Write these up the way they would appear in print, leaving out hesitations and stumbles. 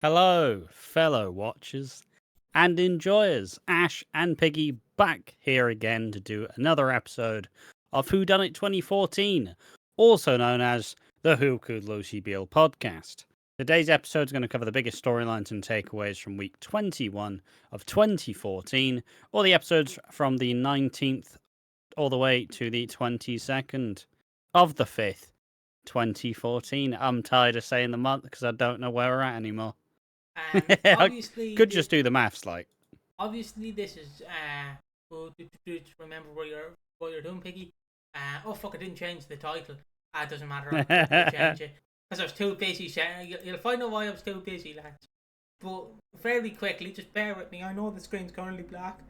Hello, fellow watchers and enjoyers. Ash and Piggy back here again to do another episode of WHODUNNIT 2014, also known as the Who Could Lucy Beale podcast. Today's episode is going to cover the biggest storylines and takeaways from week 21 of 2014, or the episodes from the 19th all the way to the 22nd of the 5th, 2014. I'm tired of saying the month because I don't know where we're at anymore. Obviously, could just do the maths, like. Obviously, this is remember what you're doing, Piggy. Oh fuck! I didn't change the title. It doesn't matter. I'll change it because I was too busy. You'll find out why I was too busy, lads. But fairly quickly, just bear with me. I know the screen's currently black,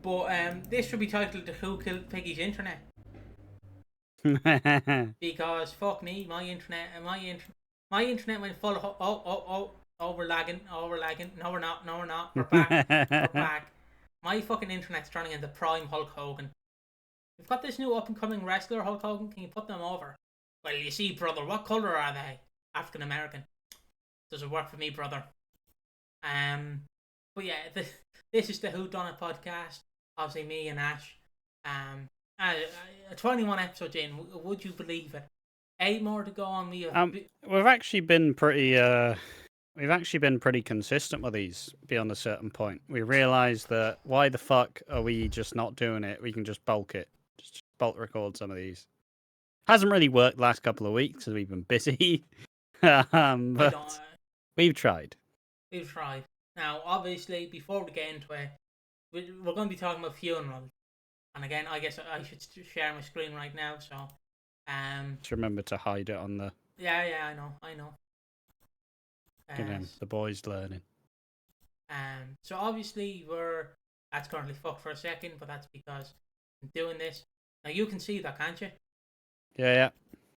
but this should be titled "Who Killed Piggy's Internet?" Because fuck me, my internet went full of we're lagging. No, we're not. We're back. My fucking internet's turning into prime Hulk Hogan. We've got this new up and coming wrestler, Hulk Hogan. Can you put them over? Well, you see, brother, what colour are they? African American. Doesn't work for me, brother. But yeah, this is the WhoDunNit podcast. Obviously, me and Ash. 21 episodes in. Would you believe it? 8 more to go on. We've actually been pretty consistent with these beyond a certain point. We realised that why the fuck are we just not doing it? We can just bulk it. Just bulk record some of these. Hasn't really worked the last couple of weeks because we've been busy. But we've tried. Now, obviously, before we get into it, we're going to be talking about funerals. And again, I guess I should share my screen right now, so... Just remember to hide it on the... Yeah, I know. The boys learning. So obviously that's currently fucked for a second, but that's because I'm doing this. Now you can see that, can't you? Yeah.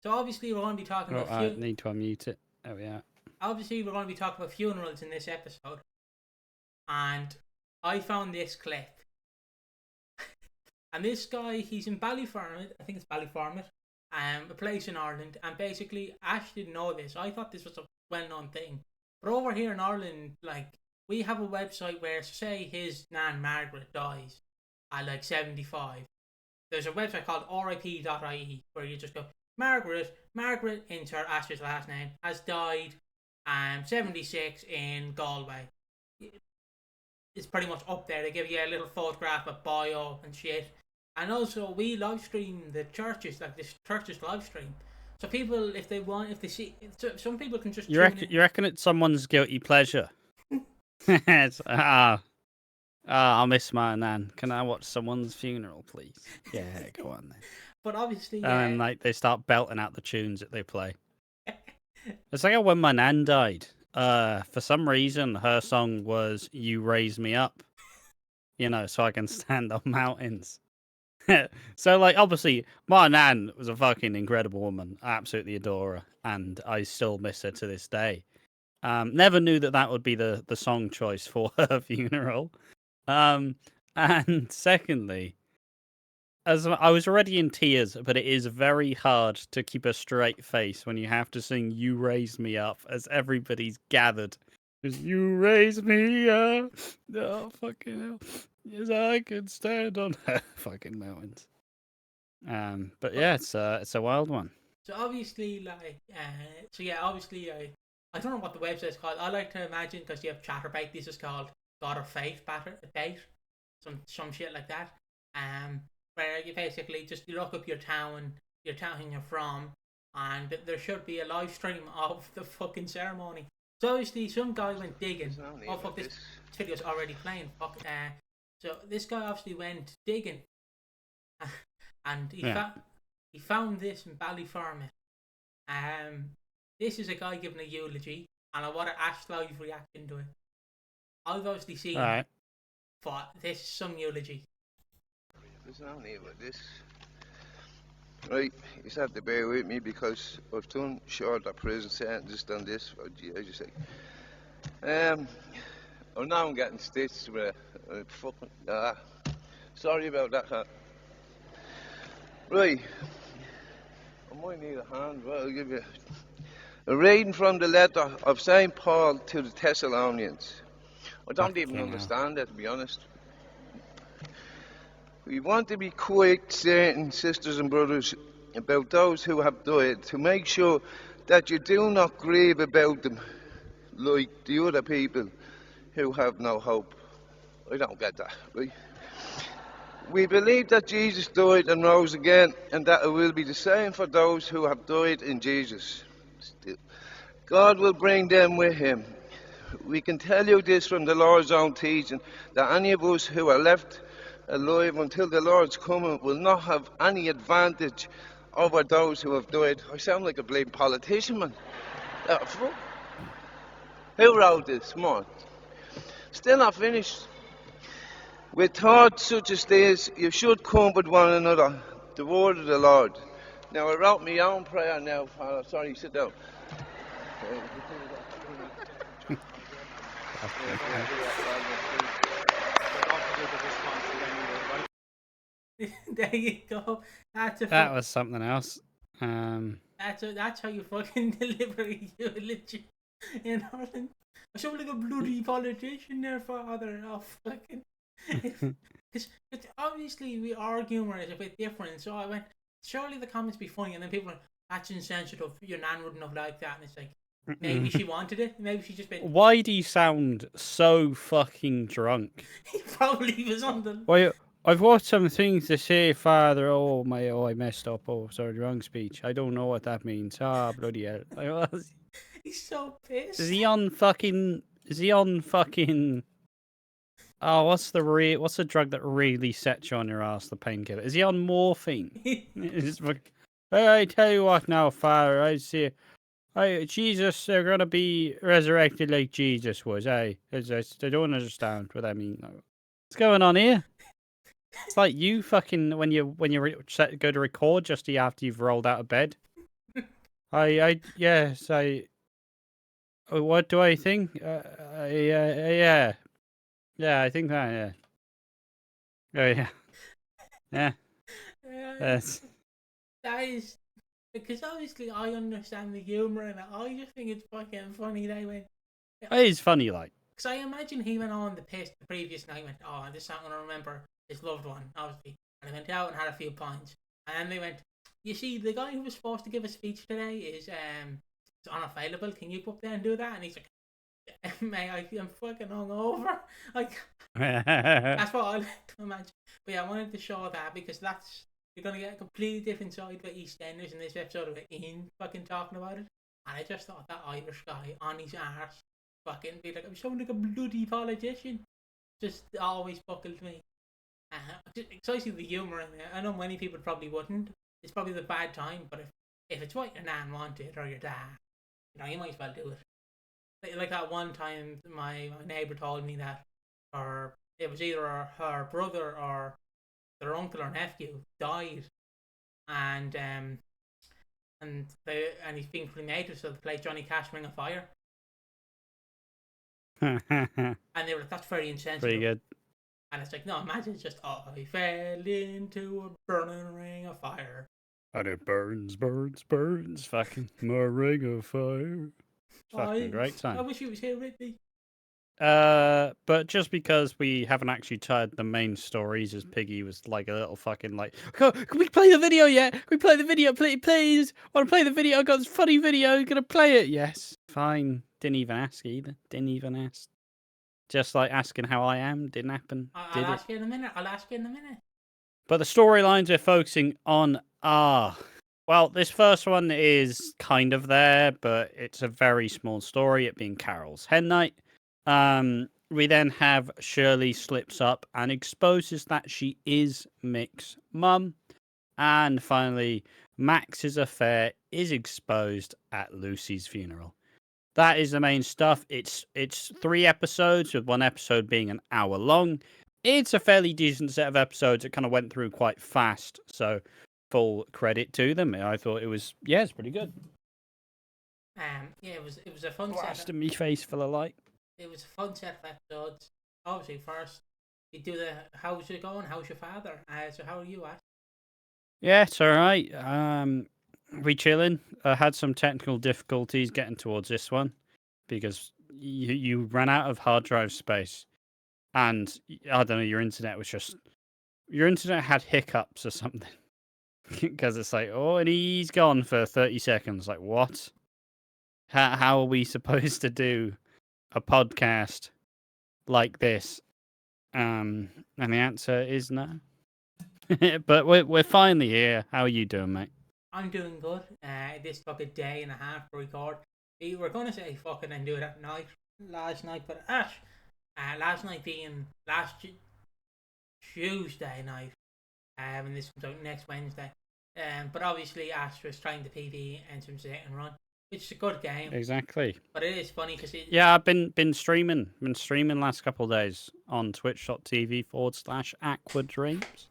So obviously we're going to be talking about... I need to unmute it. Oh yeah. Obviously we're going to be talking about funerals in this episode. And I found this clip. And this guy, he's in Ballyfermot. I think it's Ballyfermot. A place in Ireland. And basically, Ash didn't know this. I thought this was a well-known thing. But over here in Ireland, like, we have a website where, say, his nan Margaret dies at like 75. There's a website called rip.ie where you just go, Margaret, enter Ash's last name, has died 76 in Galway. It's pretty much up there. They give you a little photograph of bio and shit. And also, we live stream the churches, like this church's live stream. So people, if they see, some people can just... You reckon it's someone's guilty pleasure? I'll miss my nan. Can I watch someone's funeral, please? Yeah, go on then. But obviously... And like they start belting out the tunes that they play. It's like when my nan died. For some reason, her song was "You Raise Me Up," so I can stand on mountains. So, like, obviously, my nan was a fucking incredible woman. I absolutely adore her, and I still miss her to this day. Never knew that would be the song choice for her funeral. And secondly, as I was already in tears, but it is very hard to keep a straight face when you have to sing "You Raise Me Up" as everybody's gathered. Just, you raise me up, oh fucking hell, yes I can stand on fucking mountains. But yeah, it's a wild one. So obviously, like, I don't know what the website's called. I like to imagine, because you have Chatterbait, this is called God of Fate Bait, some shit like that. Where you basically just look up your town you're from, and there should be a live stream of the fucking ceremony. So obviously some guy went digging. Oh fuck, this video's already playing. Fuck. So this guy obviously went digging, and he found this in Ballyfermot. This is a guy giving a eulogy, and I want Ash live reaction to it. I've obviously seen it, but this is some eulogy. There's no need with this. Right, you just have to bear with me because I've done short of prison sentence done this. I just say, I'm now getting stitched with a fucking. Sorry about that. Huh? Right, I might need a hand, but I'll give you. A reading from the letter of St. Paul to the Thessalonians. I don't even Fucking hell. understand it, to be honest. We want to be quite certain, sisters and brothers, about those who have died, to make sure that you do not grieve about them like the other people who have no hope. I don't get that, right? We believe that Jesus died and rose again, and that it will be the same for those who have died in Jesus. Still, God will bring them with him. We can tell you this from the Lord's own teaching, that any of us who are left alive until the Lord's coming will not have any advantage over those who have died. I sound like a blatant politician, man. Who wrote this? Come on. Still not finished. With thoughts such as this, you should comfort one another, the word of the Lord. Now, I wrote my own prayer now. Sorry, sit down. There you go. That was something else. That's how you fucking deliver a eulogy in Ireland. I sound like a bloody politician there, father. Oh, fucking. Because obviously our humour is a bit different. So I went, surely the comments be funny, and then people are, that's insensitive. Your nan wouldn't have liked that, and it's like, maybe she wanted it. Maybe she just been. Why do you sound so fucking drunk? He probably was on the. Well, I've watched some things to say, Father. Oh I messed up. Oh, sorry, wrong speech. I don't know what that means. Ah, bloody hell. He's so pissed. Is he on fucking? Oh, what's the drug that really sets you on your ass? The painkiller. Is he on morphine? I tell you what, now, Father. I see. Jesus, they're gonna be resurrected like Jesus was. I don't understand what I mean. What's going on here? It's like you fucking when you go to record just after you've rolled out of bed. Yes. What do I think? Yeah. Yeah, I think that. Yeah. Oh yeah. Yeah. Yes. That is because obviously I understand the humour and I just think it's fucking funny. They went. It is funny, like. Because I imagine he went on the piss the previous night. Went, oh, I'm just not gonna remember his loved one, obviously. And he went out and had a few pints. And then they went, you see, the guy who was supposed to give a speech today is unavailable. Can you go up there and do that? And he's like, mate, I'm fucking hungover. Like, that's what I like to imagine. But yeah, I wanted to show that because you're gonna get a completely different side of EastEnders in this episode of Ian fucking talking about it. And I just thought that Irish guy on his arse fucking be like, I'm sounding like a bloody politician. Just always buckled me. Precisely the humour in it. I know many people probably wouldn't. It's probably the bad time, but if it's what your nan wanted or your dad, you might as well do it. Like that one time, my neighbour told me that, or it was either her brother or their uncle or nephew died, and he's being cremated, so they played Johnny Cash Ring of Fire, and they were like, that's very insensitive. Pretty good. And it's like, no, imagine it's just, oh, I fell into a burning ring of fire. And it burns, fucking my ring of fire. Fucking a great time. I wish he was here with me. But just because we haven't actually tied the main stories, as Piggy was like a little fucking like, can we play the video yet? Can we play the video, please? I want to play the video. I got this funny video. Gonna play it? Yes. Fine. Didn't even ask either. Didn't even ask. Just like asking how I am. Didn't happen. I'll ask you in a minute. But the storylines we're focusing on are... Well, this first one is kind of there, but it's a very small story, it being Carol's hen night. We then have Shirley slips up and exposes that she is Mick's mum. And finally, Max's affair is exposed at Lucy's funeral. That is the main stuff. It's 3 episodes, with one episode being an hour long. It's a fairly decent set of episodes. It kind of went through quite fast, so full credit to them. I thought it's pretty good. It was a fun set. Me face full of light. It was a fun set of episodes. Obviously, first you do the how's it going? How's your father? So how are you, Ash? Yeah, it's all right. We chilling. Had some technical difficulties getting towards this one because you ran out of hard drive space, and I don't know. Your internet had hiccups or something because it's like, oh, and he's gone for 30 seconds. Like, what? How are we supposed to do a podcast like this? And the answer is no. But we're finally here. How are you doing, mate? I'm doing good. This took a day and a half to record. We were going to say fucking and do it at night last night, but last night being Tuesday night, and this comes out next Wednesday. But obviously Ash was trying to PB and some sit and run, which is a good game. Exactly. But it is funny because yeah, I've been streaming. Been streaming last couple of days on twitch.tv/AquaDreams.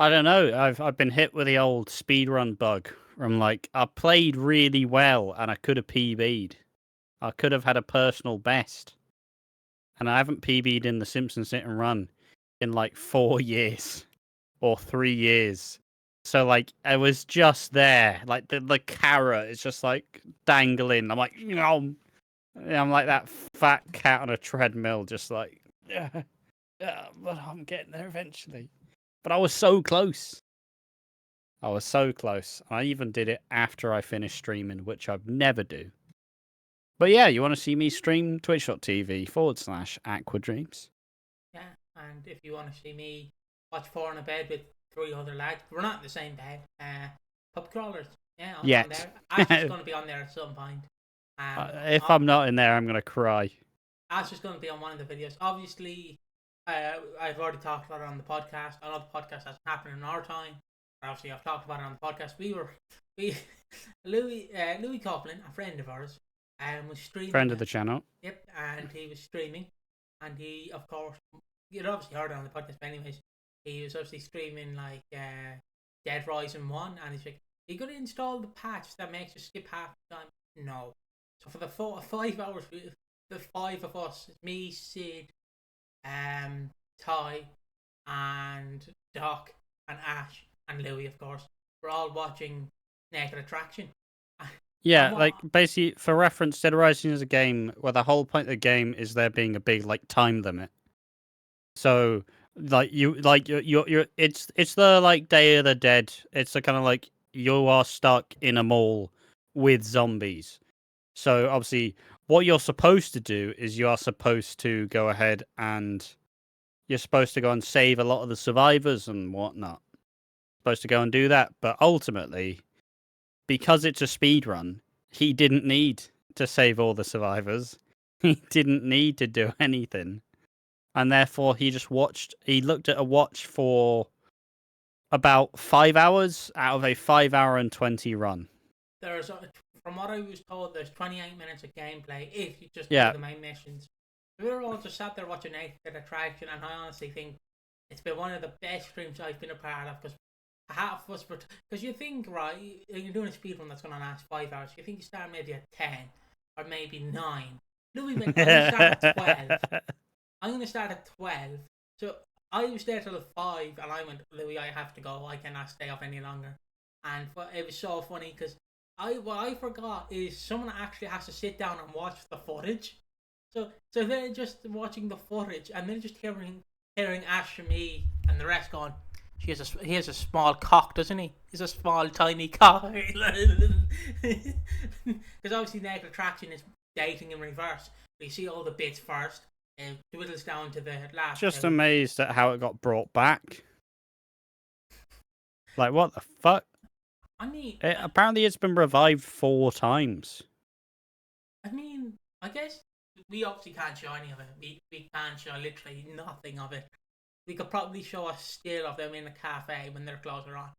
I don't know. I've been hit with the old speedrun bug. Where I'm like, I played really well and I could have PB'd. I could have had a personal best. And I haven't PB'd in the Simpsons Sit and Run in like 4 years or 3 years. So like I was just there. Like the carrot is just like dangling. I'm like, I'm like that fat cat on a treadmill, just like, yeah, but I'm getting there eventually. But I was so close. I was so close. I even did it after I finished streaming, which I'd never do. But yeah, you want to see me stream twitch.tv/AquaDreams. Yeah, and if you want to see me watch Four in a Bed with 3 other lads, we're not in the same bed. Pub crawlers. Yeah, I'm on there. Ash is going to be on there at some point. If I'm not in there, I'm going to cry. Ash is going to be on one of the videos. Obviously, I've already talked about it on the podcast. I know the podcast hasn't happened in our time. Obviously, I've talked about it on the podcast. Louis Coughlin, a friend of ours, was streaming. Friend of the channel. Yep, and he was streaming, and he, of course, you'd obviously heard it on the podcast, but anyways, he was obviously streaming like Dead Rising 1, and he's like, "Are you going to install the patch that makes you skip half the time?" No. So for the 5 hours, the 5 of us, me, Sid, Ty, and Doc, and Ash, and Louis, of course, we're all watching Naked Attraction. Yeah, like basically for reference, Dead Rising is a game where the whole point of the game is there being a big like time limit. So like you're it's the like Day of the Dead. It's the kind of like you are stuck in a mall with zombies. So obviously what you're supposed to do is you are supposed to go ahead and you're supposed to go and save a lot of the survivors and whatnot. Supposed to go and do that, but ultimately, because it's a speed run, he didn't need to save all the survivors. He didn't need to do anything. And therefore, he looked at a watch for about 5 hours out of a 5 hour and 20 run. From what I was told, there's 28 minutes of gameplay if you just do the main missions. We were all just sat there watching Naked Attraction, and I honestly think it's been one of the best streams I've been a part of, because half of us were, because you think, right, you're doing a speedrun that's going to last 5 hours, you think you start maybe at 10 or maybe 9. Louis went, I'm going to start at 12. I'm going to start at 12. So I was there till 5, and I went, Louis, I have to go. I cannot stay up any longer. And it was so funny because what I forgot is someone actually has to sit down and watch the footage. So they're just watching the footage, and then just hearing Ash and me and the rest going, he has a small cock, doesn't he? He's a small, tiny cock. Because obviously Naked Attraction is dating in reverse. We see all the bits first, and dwindles down to the last. Just amazed at how it got brought back. Like, what the fuck? I mean, apparently it's been revived 4 times. I mean, I guess we obviously can't show any of it. We can't show literally nothing of it. We could probably show a still of them in a cafe when their clothes are on.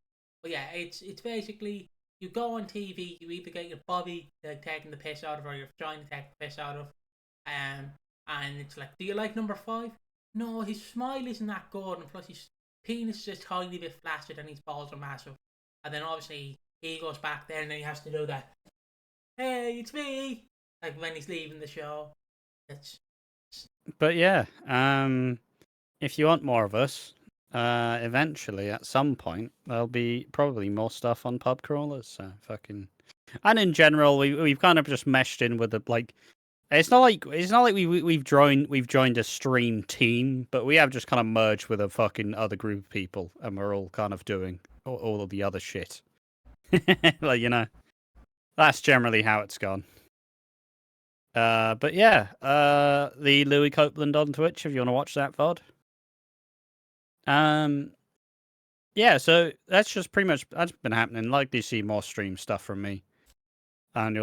But yeah, it's basically, you go on TV, you either get your body taking the piss out of, or you're trying to take the piss out of. And it's like, do you like number 5? No, his smile isn't that good, and plus his penis is just tiny bit flaccid and his balls are massive. And then obviously he goes back there and then he has to do that, hey, it's me, like when he's leaving the show. But yeah, if you want more of us, Eventually, at some point, there'll be probably more stuff on pub crawlers. So fucking, and in general, we've kind of just meshed in with the like. It's not like we've joined a stream team, but we have just kind of merged with a fucking other group of people, and we're all kind of doing all of the other shit. Like, you know, that's generally how it's gone. But yeah, the Louis Copeland on Twitch if you want to watch that VOD. Yeah, so that's just pretty much that's been happening. Likely see more stream stuff from me, and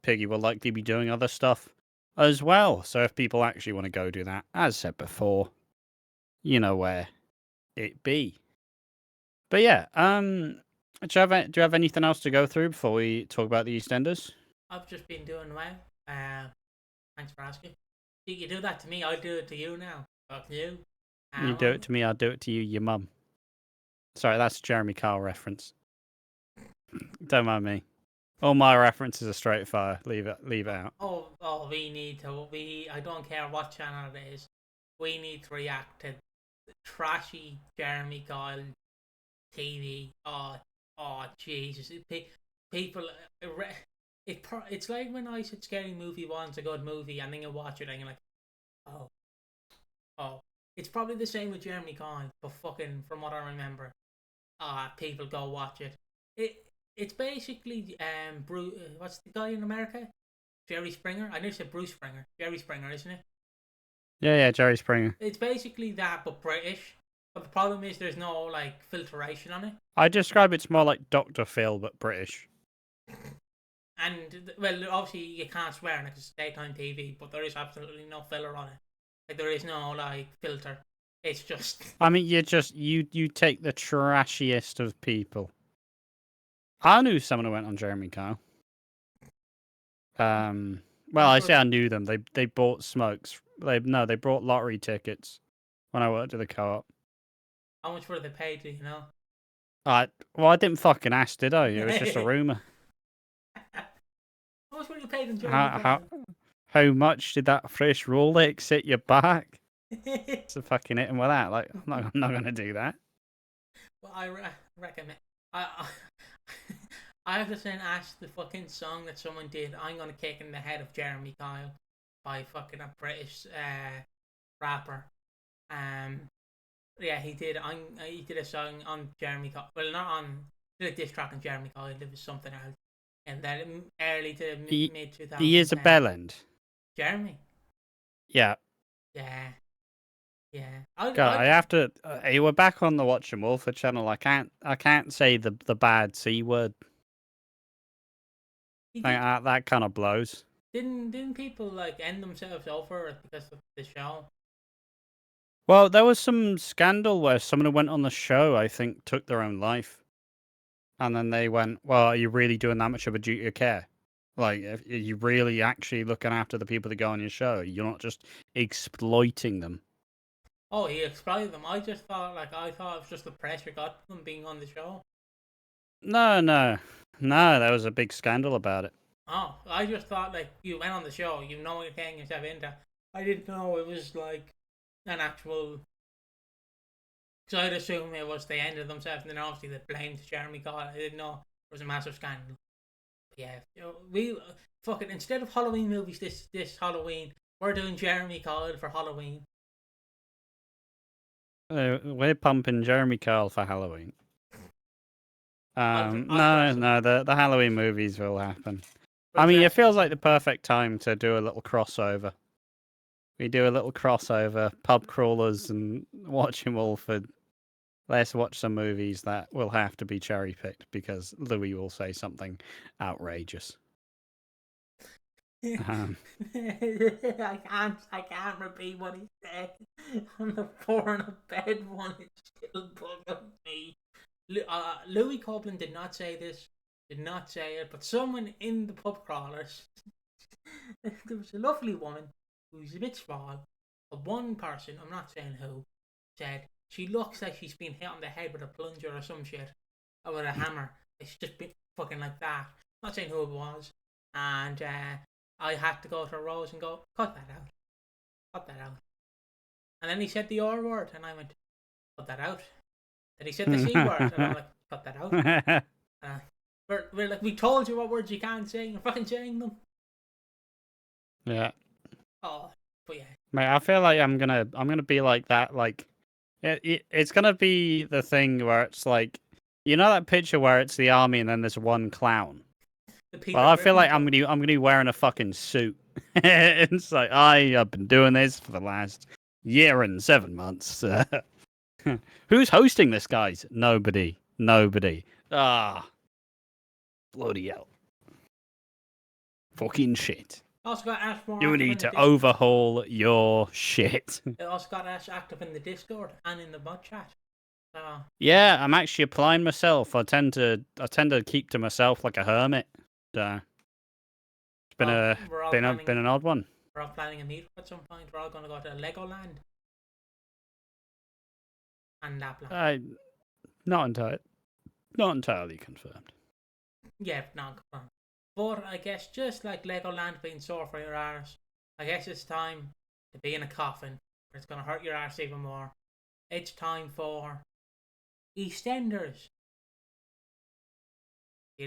Piggy will likely be doing other stuff as well. So if people actually want to go do that, as said before, you know where it be. But yeah, do you have anything else to go through before we talk about the EastEnders? I've just been doing well. Thanks for asking. You do that to me, I'll do it to you now. Fuck you. You do it to me, I'll do it to you, your mum. Sorry, that's a Jeremy Kyle reference. Don't mind me. All my references are straight fire. Leave it out. Oh, we need to. I don't care what channel it is. We need to react to trashy Jeremy Kyle TV. Oh, Jesus! People. It's like when I said Scary Movie 1's a good movie, and then you watch it and you're like, oh. It's probably the same with Jeremy Kyle, but fucking from what I remember, people go watch it. It's basically Bruce. What's the guy in America? Jerry Springer. I never said Bruce Springer. Jerry Springer, isn't it? Yeah, Jerry Springer. It's basically that, but British. But the problem is there's no like filtration on it. I describe it's more like Dr. Phil, but British. And well, obviously you can't swear in it because it's daytime TV, but there is absolutely no filler on it. Like there is no like filter. It's just. I mean, you take the trashiest of people. I knew someone who went on Jeremy Kyle. Well, I say I knew them. They bought smokes. They brought lottery tickets when I worked at the co-op. How much were they paid? Do you know? Well, I didn't fucking ask, did I? It was just a rumor. How much were you paid in Jeremy? How much did that fresh Rolex hit your back? To fucking hit him with that? Like, I'm not gonna do that. Well, I recommend. I have to send Ash the fucking song that someone did. I'm gonna kick in the head of Jeremy Kyle by fucking a British rapper. Yeah, he did. He did a song on Jeremy Kyle. Well, not on. Did a diss track on Jeremy Kyle. It was something else. And then early to mid 2000s. He is a bellend. Jeremy. Yeah. Yeah. God, I have to. We're back on the Watching Walford channel. I can't say the bad C word. That kind of blows. Didn't people like end themselves over it because of the show? Well, there was some scandal where someone who went on the show, I think, took their own life. And then they went, well, are you really doing that much of a duty of care? Like, are you really actually looking after the people that go on your show? You're not just exploiting them. Oh, he exploited them. I thought it was just the pressure got them being on the show. No, there was a big scandal about it. Oh, I just thought like you went on the show, you know what you're getting yourself into. I didn't know it was like an actual. Because I'd assume it was they ended themselves, and then obviously they blamed Jeremy Kyle. I didn't know it was a massive scandal. But yeah, we fucking instead of Halloween movies this Halloween, we're doing Jeremy Kyle for Halloween. We're pumping Jeremy Kyle for Halloween. No, the Halloween movies will happen. I mean, it feels like the perfect time to do a little crossover. We do a little crossover, pub crawlers and Watching Walford. Let's watch some movies that will have to be cherry picked because Louis will say something outrageous. I can't repeat what he said on the four in a bed one. It's still bugging me. Louis Copeland did not say this, did not say it, but someone in the pub crawlers, there was a lovely woman who was a bit small, but one person, I'm not saying who, said she looks like she's been hit on the head with a plunger or some shit, or with a hammer. It's just been fucking like that. I'm not saying who it was, and I had to go to Rose and go, cut that out. And then he said the R word, and I went, cut that out. Then he said the C word, and I'm like, cut that out. We're like, we told you what words you can't say, you're fucking saying them. Yeah. Oh, but yeah. Mate, I feel like I'm gonna be like that. Like, it's gonna be the thing where it's like, you know that picture where it's the army and then there's one clown. Well, I feel like I'm gonna be wearing a fucking suit. It's like I have been doing this for the last year and 7 months. Who's hosting this, guys? Nobody. Ah, bloody hell. Fucking shit. Also got Ash more You need to overhaul your shit. It also got Ash active in the Discord and in the mod chat. Yeah, I'm actually applying myself. I tend to keep to myself like a hermit. So it's been an odd one. We're all planning a meetup at some point. We're all going to go to Legoland. And Lapland. Not entirely confirmed. Yeah, not confirmed. But I guess just like Legoland being sore for your arse, I guess it's time to be in a coffin, or it's going to hurt your arse even more. It's time for EastEnders.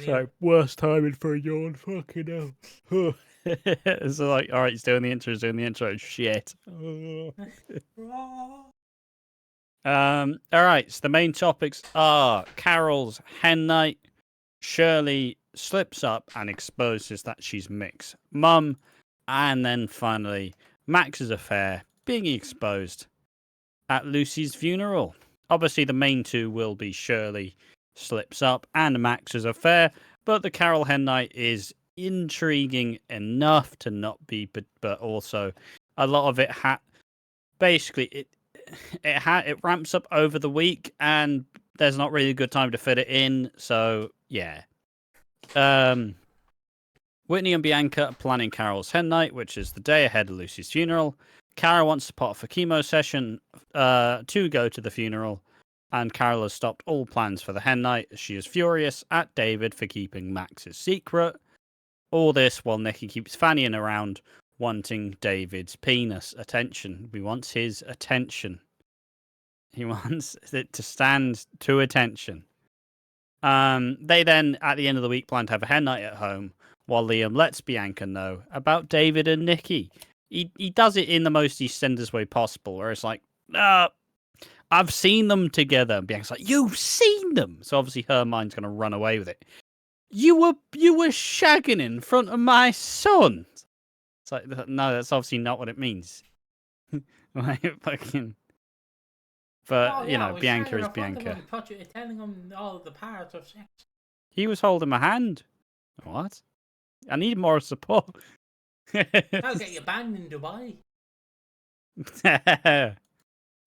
So, worst timing for a yawn, fucking hell. It's like, alright, he's doing the intro, shit. Alright, so the main topics are Carol's hen night, Shirley slips up and exposes that she's Mick's mum, and then finally Max's affair being exposed at Lucy's funeral. Obviously the main two will be Shirley slips up and Max's affair, but the Carol hen night is intriguing enough to not be, but also a lot of it it ramps up over the week and there's not really a good time to fit it in, so yeah. Whitney and Bianca are planning Carol's hen night, which is the day ahead of Lucy's funeral. Carol wants to pot off a chemo session to go to the funeral, and Carol has stopped all plans for the hen night as she is furious at David for keeping Max's secret. All this while Nicky keeps fannying around, wanting David's penis attention. He wants his attention. He wants it to stand to attention. They then, at the end of the week, plan to have a hen night at home, while Liam lets Bianca know about David and Nicky. He does it in the most EastEnders way possible, where it's like, I've seen them together. And Bianca's like, you've seen them? So obviously her mind's going to run away with it. You were shagging in front of my son. It's like, no, that's obviously not what it means. Like, fucking... But, you know, Bianca is Bianca. Telling him all the parts of sex. He was holding my hand. What? I need more support. I'll get you banned in Dubai.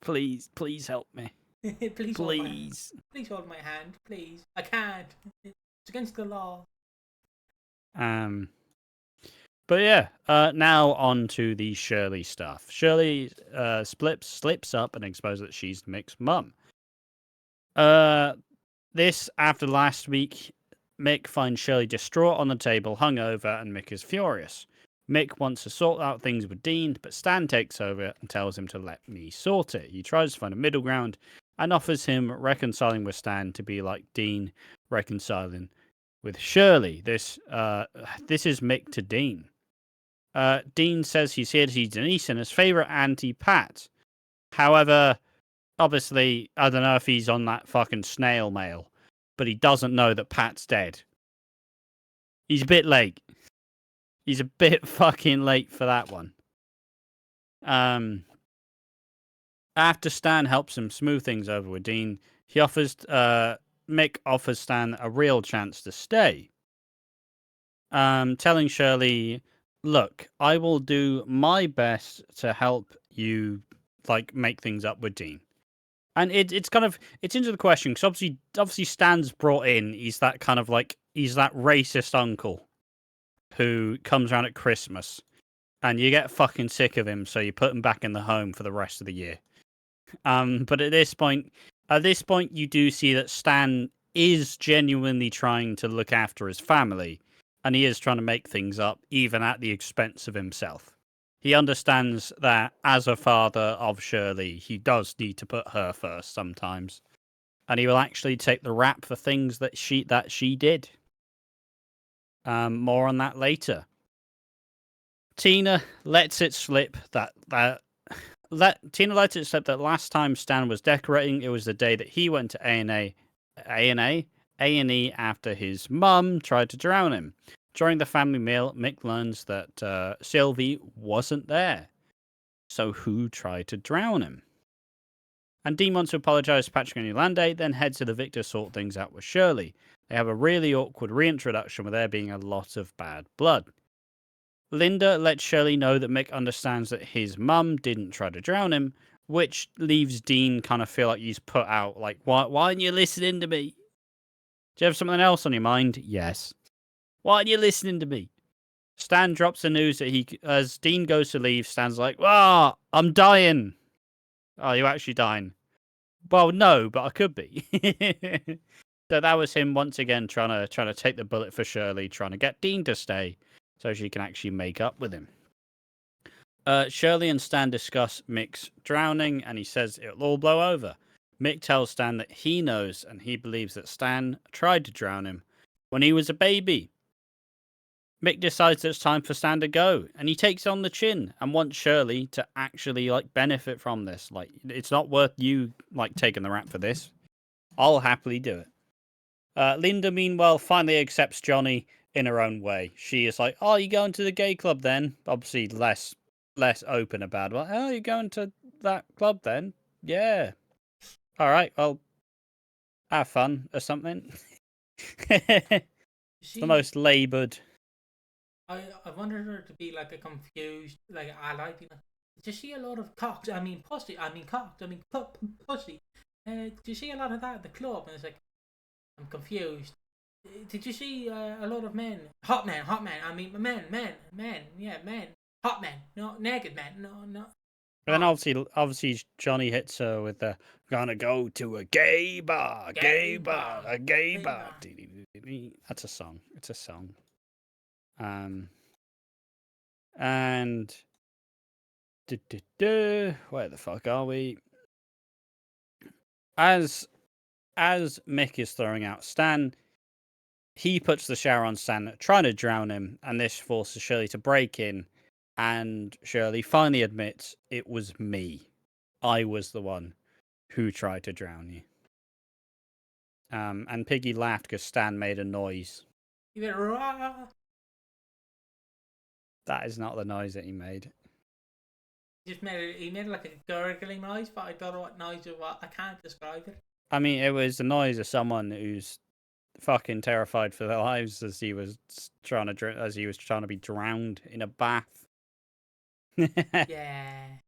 Please help me. Please hold my hand, please. I can't. It's against the law. But yeah, now on to the Shirley stuff. Shirley slips up and exposes that she's Mick's mum. This, after last week, Mick finds Shirley distraught on the table, hungover, and Mick is furious. Mick wants to sort out things with Dean, but Stan takes over and tells him to let me sort it. He tries to find a middle ground and offers him reconciling with Stan to be like Dean reconciling with Shirley. This is Mick to Dean. Dean says he's here to see Denise and his favourite auntie, Pat. However, obviously, I don't know if he's on that fucking snail mail, but he doesn't know that Pat's dead. He's a bit late. He's a bit fucking late for that one. After Stan helps him smooth things over with Dean, Mick offers Stan a real chance to stay. Telling Shirley, look, I will do my best to help you, like, make things up with Dean. And it's into the question, because obviously Stan's brought in, he's that racist uncle who comes around at Christmas, and you get fucking sick of him, so you put him back in the home for the rest of the year. But at this point, you do see that Stan is genuinely trying to look after his family, and he is trying to make things up, even at the expense of himself. he understands that as a father of Shirley, he does need to put her first sometimes. And he will actually take the rap for things that she did. More on that later. Tina lets it slip that last time Stan was decorating, it was the day that he went to A&E after his mum tried to drown him. During the family meal, Mick learns that Sylvie wasn't there. So who tried to drown him? And Dean wants to apologise to Patrick and Yolande, then heads to the Vic to sort things out with Shirley. They have a really awkward reintroduction with there being a lot of bad blood. Linda lets Shirley know that Mick understands that his mum didn't try to drown him, which leaves Dean kind of feel like he's put out, like, why aren't you listening to me? Do you have something else on your mind? Yes. Why aren't you listening to me? Stan drops the news that as Dean goes to leave, Stan's like, I'm dying. Oh, you're actually dying. Well, no, but I could be. So that was him once again trying to take the bullet for Shirley, trying to get Dean to stay so she can actually make up with him. Shirley and Stan discuss Mick's drowning, and he says it'll all blow over. Mick tells Stan that he knows, and he believes that Stan tried to drown him when he was a baby. Mick decides that it's time for Stan to go, and he takes on the chin and wants Shirley to actually benefit from this. It's not worth you taking the rap for this. I'll happily do it. Linda, meanwhile, finally accepts Johnny in her own way. She is like, "Oh, you going to the gay club then?" Obviously, less open about it. Like, "Oh, you going to that club then?" Yeah. All right. Well, have fun or something. It's the most laboured. I wanted her to be like a confused, like ally. Did you see a lot of cocks? I mean pussy. I mean cocks. I mean pussy. Did you see a lot of that at the club? And it's like, I'm confused. Did you see a lot of men? Hot men. I mean men. Yeah, men. Hot men. No, naked men. No. But then obviously Johnny hits her with the "gonna go to a gay bar, gay bar, a gay bar." That's a song. It's a song. And where the fuck are we? As Mick is throwing out Stan, he puts the shower on Stan, trying to drown him, and this forces Shirley to break in, and Shirley finally admits, "It was me. I was the one who tried to drown you." And Piggy laughed because Stan made a noise. You went rah. That is not the noise that he made. He made like a gurgling noise, but I don't know what noise it was. I can't describe it. I mean, it was the noise of someone who's fucking terrified for their lives as he was trying to be drowned in a bath. Yeah.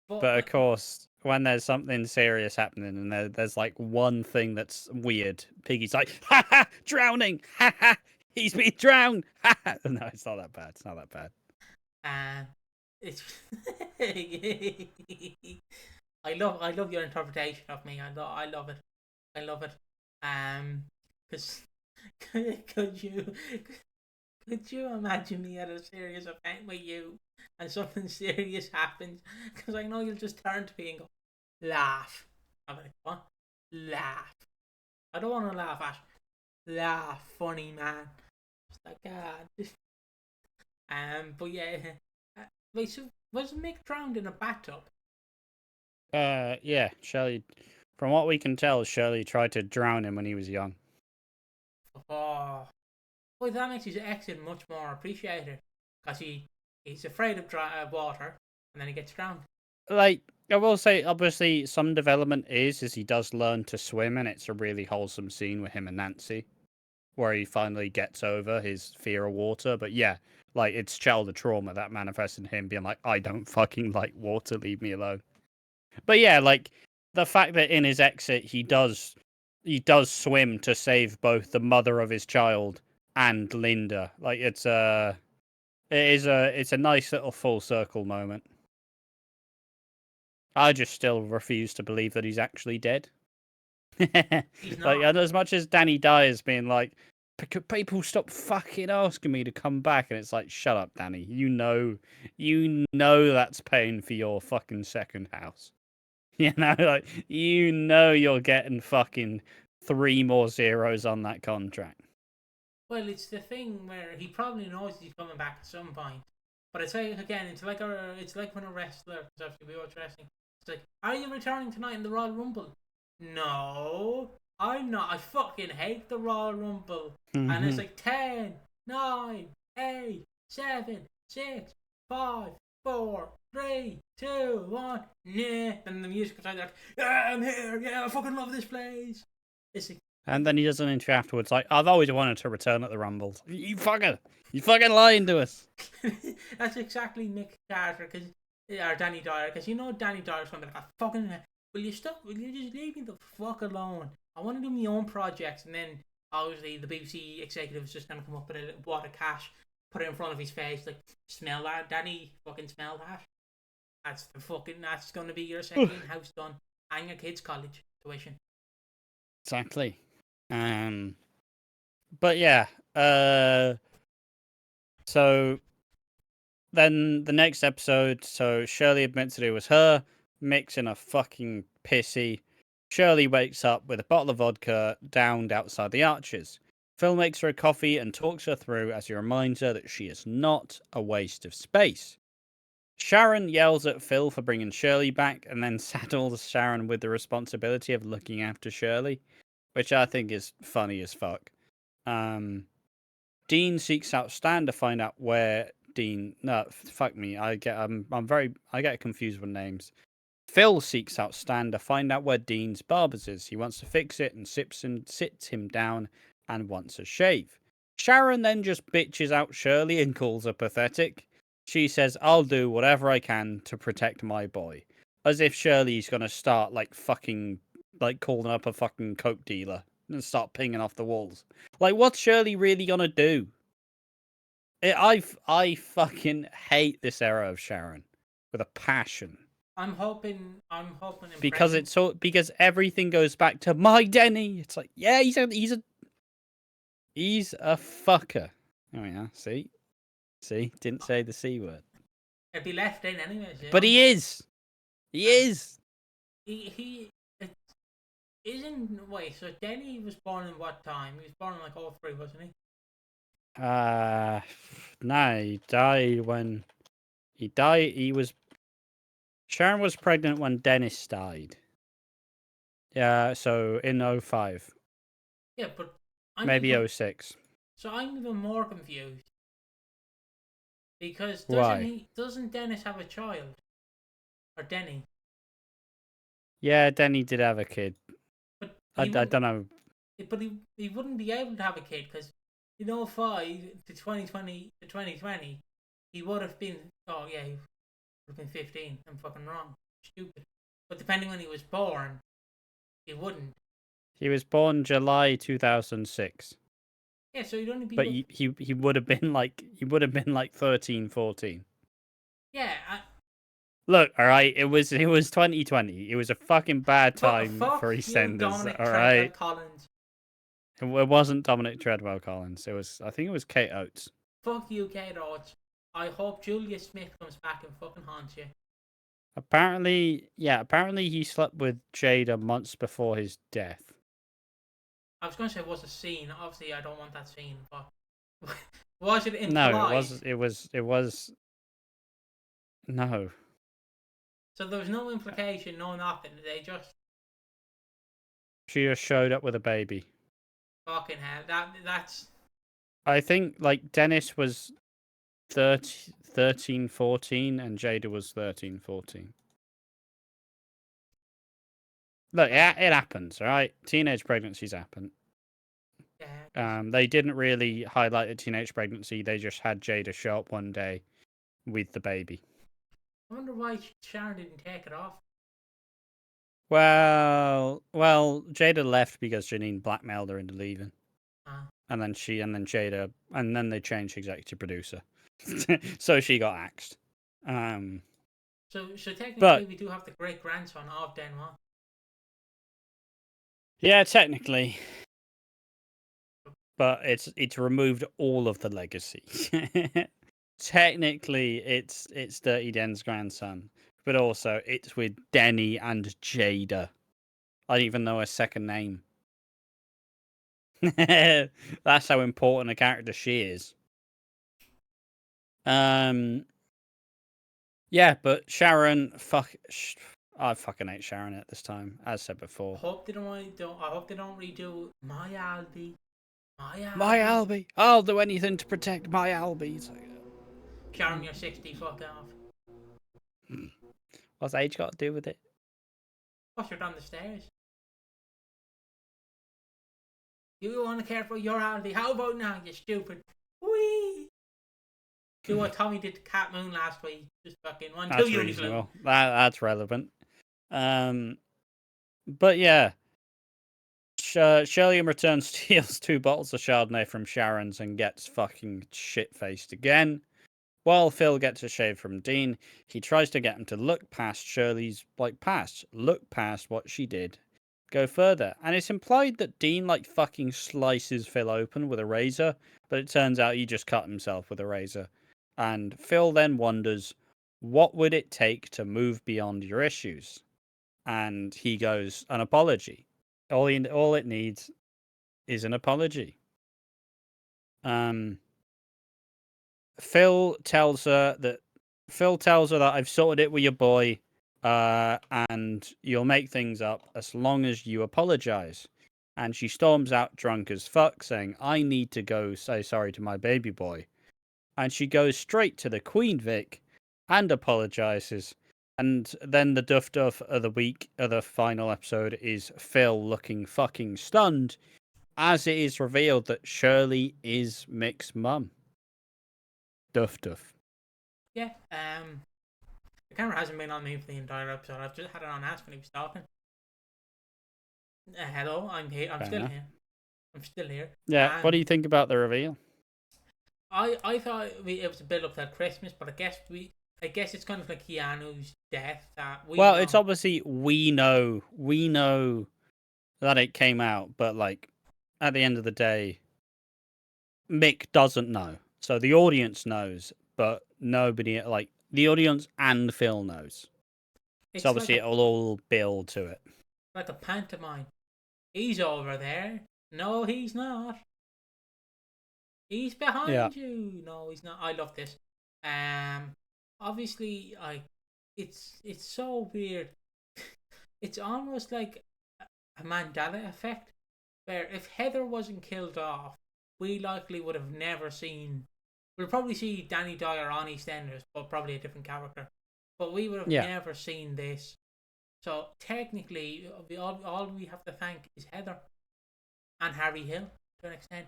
But of course, when there's something serious happening and there's one thing that's weird, Piggy's like, "Ha ha, drowning! Ha ha, he's been drowned! Ha ha!" No, it's not that bad. It's not that bad. It's I love your interpretation of me. I love it. Because could you imagine me at a serious event with you and something serious happens? Because I know you'll just turn to me and go, laugh. I'm like, what? Laugh. I don't want to laugh at. Laugh, funny man. It's like, but yeah. Wait, so was Mick drowned in a bathtub? Yeah, Shirley. From what we can tell, Shirley tried to drown him when he was young. Oh, well, that makes his exit much more appreciated because he's afraid of water and then he gets drowned. I will say, obviously, some development is he does learn to swim, and it's a really wholesome scene with him and Nancy, where he finally gets over his fear of water. But yeah, it's childhood trauma that manifests in him being like, "I don't fucking like water, leave me alone." But yeah, the fact that in his exit he does swim to save both the mother of his child and Linda. It's a nice little full circle moment. I just still refuse to believe that he's actually dead. He's not. As much as Danny Dyer's being like, people stop fucking asking me to come back, and it's like, shut up, Danny. You know that's paying for your fucking second house. Like you're getting fucking 3 more zeros on that contract. Well, it's the thing where he probably knows he's coming back at some point. But it's like, again, it's like when a wrestler, because obviously we watch wrestling, it's like, are you returning tonight in the Royal Rumble? No, I'm not. I fucking hate the Royal Rumble. And it's like 10, 9, 8, 7, 6, 5, 4, 3, 2, 1, nah. And the music comes out like, yeah, I'm here, yeah, I fucking love this place. It's like, and then he does an interview afterwards like, I've always wanted to return at the Rumble. You fucking lying to us. That's exactly Mick Carter, or Danny Dyer, because Danny Dyer's going to be like, fucking, will you just leave me the fuck alone? I want to do my own projects. And then obviously the BBC executive is just going to come up with a little wad of cash, put it in front of his face, like, smell that, Danny, fucking smell that. That's going to be your second house done, and your kids' college tuition. Exactly. But yeah, so then the next episode, so Shirley admits that it was her. Mick's in a fucking pissy. Shirley wakes up with a bottle of vodka downed outside the Arches. Phil makes her a coffee and talks her through as he reminds her that she is not a waste of space. Sharon yells at Phil for bringing Shirley back and then saddles Sharon with the responsibility of looking after Shirley, which I think is funny as fuck. Dean seeks out Stan to find out where fuck me. I get confused with names. Phil seeks out Stan to find out where Dean's Barbers is. He wants to fix it and sits him down and wants a shave. Sharon then just bitches out Shirley and calls her pathetic. She says, I'll do whatever I can to protect my boy. As if Shirley's gonna start calling up a fucking coke dealer and start pinging off the walls. Like, what's Shirley really gonna do? I fucking hate this era of Sharon with a passion. I'm hoping. Because everything goes back to my Denny. It's like, yeah, he's a fucker. Oh yeah, see, didn't say the C word. It'd be left in anyways. But he is. He is. He isn't. Wait, so Denny was born in what time? He was born in like 03, wasn't he? No, he died when he died. Sharon was pregnant when Dennis died. Yeah, so in 05. Yeah, but maybe 06. So I'm even more confused. Because doesn't Dennis have a child? Or Denny? Yeah, Denny did have a kid. But I don't know. But he wouldn't be able to have a kid because, 05 to 2020, he would have been, he would have been 15. I'm fucking wrong. Stupid. But depending when he was born, he wouldn't. He was born July 2006. Yeah, so he'd only be. But he would have been like 13, 14. Yeah. Look, all right. It was 2020. It was a fucking bad time for EastEnders. All right. Collins. It wasn't Dominic Treadwell Collins. I think it was Kate Oates. Fuck you, Kate Oates. I hope Julia Smith comes back and fucking haunts you. Apparently he slept with Jada months before his death. I was going to say it was a scene. Obviously, I don't want that scene, but was it implied? No, it was. No. So there was no implication, no nothing. She just showed up with a baby. Fucking hell, that's. I think Dennis was 13, 14, and Jada was 13, 14. Look, it happens, all right? Teenage pregnancies happen. Yeah. They didn't really highlight a teenage pregnancy. They just had Jada show up one day with the baby. I wonder why Sharon didn't take it off. Well, Jada left because Janine blackmailed her into leaving. And then Jada, and then they changed executive producer. So she got axed. So technically we do have the great grandson of Denmark. Yeah, technically. but it's removed all of the legacy. Technically, it's Dirty Den's grandson, but also it's with Denny and Jada. I don't even know her second name. That's how important a character she is. Yeah, but Sharon, I fucking hate Sharon at this time, as said before. I hope they don't redo my Albie. My Albie. I'll do anything to protect my Albie. It's like, Sharon, you're 60, fuck off. what's age got to do with it? What's you're down the stairs? You want to care for your Albie? How about now, you stupid? Whee! Do what Tommy did to Cat Moon last week. Just fucking one, That's two reasonable. That's relevant. But yeah. Shirley in return steals 2 bottles of Chardonnay from Sharon's and gets fucking shit-faced again. While Phil gets a shave from Dean, he tries to get him to look past Shirley's, look past what she did. Go further. And it's implied that Dean, fucking slices Phil open with a razor, but it turns out he just cut himself with a razor. And Phil then wonders, what would it take to move beyond your issues? And he goes, an apology. All it needs is an apology. Phil tells her that I've sorted it with your boy, and you'll make things up as long as you apologize. And she storms out drunk as fuck, saying, I need to go say sorry to my baby boy. And she goes straight to the Queen Vic and apologizes. And then the duff of the week of the final episode is Phil looking fucking stunned as it is revealed that Shirley is Mick's mum. Duff. Yeah, the camera hasn't been on me for the entire episode. I've just had it on Ash when he was talking. Hello, I'm here. I'm still here. Yeah, what do you think about the reveal? I thought it was a build up to Christmas, but I guess it's kind of like Keanu's death. It's obviously we know that it came out, but at the end of the day, Mick doesn't know. So the audience knows, but nobody the audience and Phil knows. So obviously it'll all build to it. Like a pantomime. He's over there. No, he's not. He's behind you. No, he's not. I love this. Obviously, it's so weird. It's almost like a Mandela effect, where if Heather wasn't killed off, we likely would have never seen. We'll probably see Danny Dyer on EastEnders, but probably a different character. But we would have never seen this. So technically, all we have to thank is Heather and Harry Hill to an extent.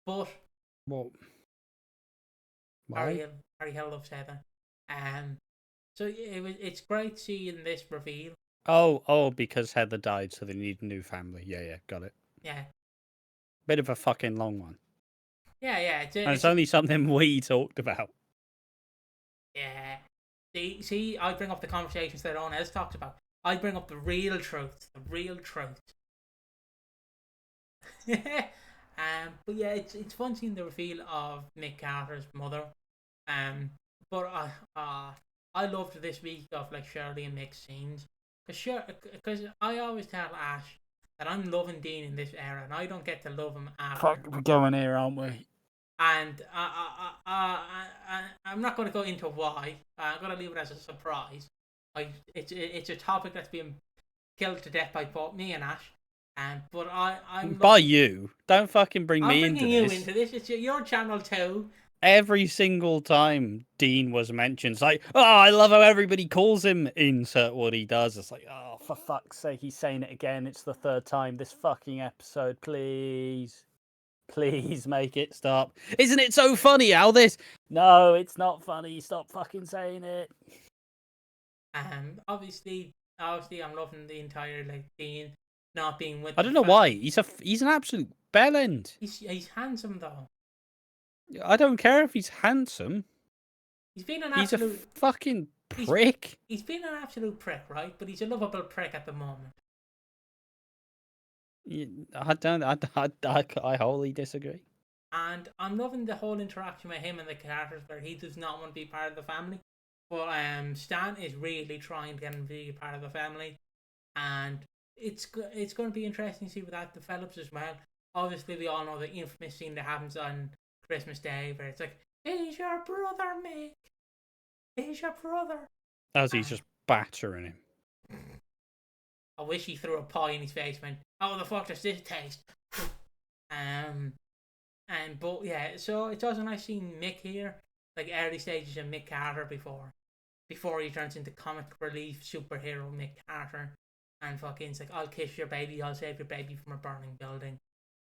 But Harry Hill loves Heather. So it's great seeing this reveal. Oh, because Heather died, so they need a new family. Yeah, got it. Yeah. Bit of a fucking long one. Yeah. It's only something we talked about. Yeah. See, I bring up the conversations that no one else talks about. I bring up the real truth. But yeah, it's fun seeing the reveal of Mick Carter's mother. But I loved this week of Shirley and Mick's scenes. Because I always tell Ash that I'm loving Dean in this era, and I don't get to love him after. Fuck, we're going here, aren't we? And I'm not going to go into why. I'm going to leave it as a surprise. It's a topic that's being killed to death by both me and Ash. But I'm by you. Don't fucking bring me into this. I'm bringing you into this. It's your channel too. Every single time Dean was mentioned, it's like, oh, I love how everybody calls him insert what he does. It's like, oh, for fuck's sake, he's saying it again. It's the 3rd time this fucking episode. Please make it stop. Isn't it so funny how this? No, it's not funny. Stop fucking saying it. Obviously, I'm loving the entire Dean not being with. I don't know why. He's an absolute bellend. He's handsome though. I don't care if he's handsome. He's a fucking prick. He's been an absolute prick, right? But he's a lovable prick at the moment. I wholly disagree. And I'm loving the whole interaction with him and the characters where he does not want to be part of the family. But Stan is really trying to get him to be a part of the family. And it's going to be interesting to see where that develops as well. Obviously, we all know the infamous scene that happens on Christmas Day where it's like, "He's your brother, Mick. He's your brother." As he's just battering him. I wish he threw a pie in his face and went, "How the fuck does this taste?" But yeah, so it's also nice seeing Mick here, like early stages of Mick Carter before he turns into comic relief superhero Mick Carter, and fucking it's like, "I'll kiss your baby, I'll save your baby from a burning building,"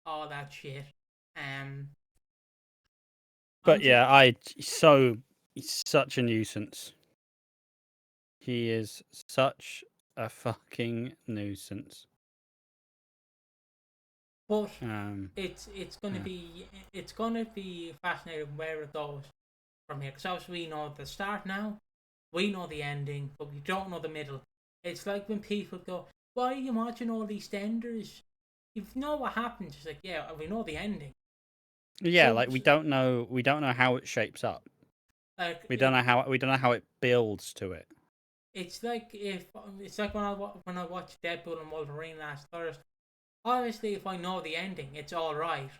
all that shit. But yeah, he's such a nuisance. He is such a fucking nuisance. But it's gonna be fascinating where it goes from here, because obviously we know the start now, we know the ending, but we don't know the middle. It's like when people go, "Why are you watching all these EastEnders? You know what happens." It's like, yeah, we know the ending. Yeah, so, we don't know how it shapes up. Like we don't know how it builds to it. It's like when I watched Deadpool and Wolverine last Thursday. Obviously, if I know the ending, it's all right.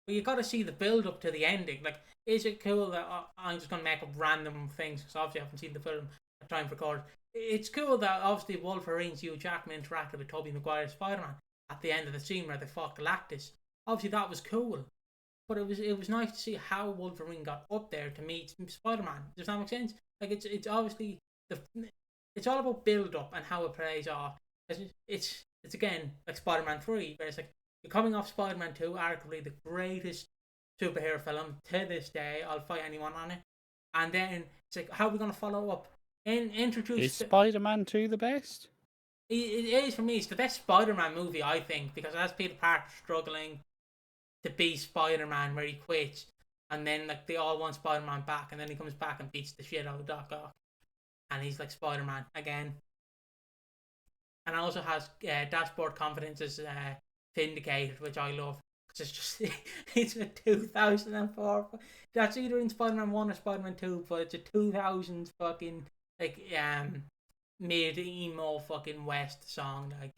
But you got to see the build up to the ending. Like, is it cool that I'm just gonna make up random things? Because obviously I haven't seen the film at time for record. It's cool that obviously Wolverine's Hugh Jackman interacted with Tobey Maguire's Spider-Man at the end of the scene where they fought Galactus. Obviously that was cool. But it was nice to see how Wolverine got up there to meet Spider-Man. Does that make sense? Like it's obviously it's all about build up and how it plays off. It's again like Spider-Man 3, where it's like you're coming off Spider-Man 2, arguably the greatest superhero film to this day. I'll fight anyone on it. And then it's like, how are we gonna follow up? Is Spider-Man 2 the best? It is for me. It's the best Spider-Man movie, I think, because it has Peter Parker struggling to be Spider-Man, where he quits, and then like they all want Spider-Man back, and then he comes back and beats the shit out of Doc Ock, and he's like Spider-Man again. And it also has Dashboard Confidence as Vindicated, which I love, because it's a 2004. That's either in Spider-Man 1 or Spider-Man 2, but it's a 2000s fucking like mid emo fucking West song, like.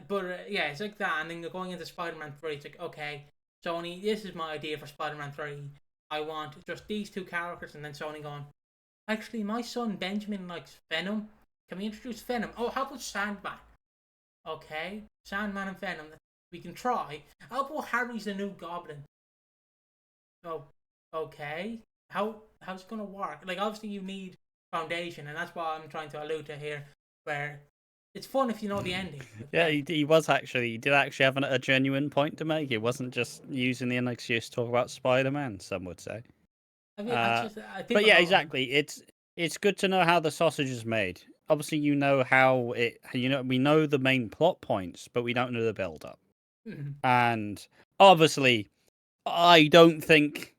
But yeah, it's like that, and then you're going into Spider-Man 3. It's like, okay, Sony, this is my idea for Spider-Man 3. I want just these two characters, and then Sony going, actually, my son Benjamin likes Venom. Can we introduce Venom? Oh, how about Sandman? Okay, Sandman and Venom. We can try. How about Harry's the new Goblin? Oh, okay. How's it gonna work? Like, obviously, you need foundation, and that's what I'm trying to allude to here, where it's fun if you know the ending. Yeah, he did actually have a genuine point to make. It wasn't just using the excuse to talk about Spider-Man, some would say. I mean, I think but yeah, exactly. It's good to know how the sausage is made. Obviously, we know the main plot points, but we don't know the build-up. Mm-hmm. And obviously, I don't think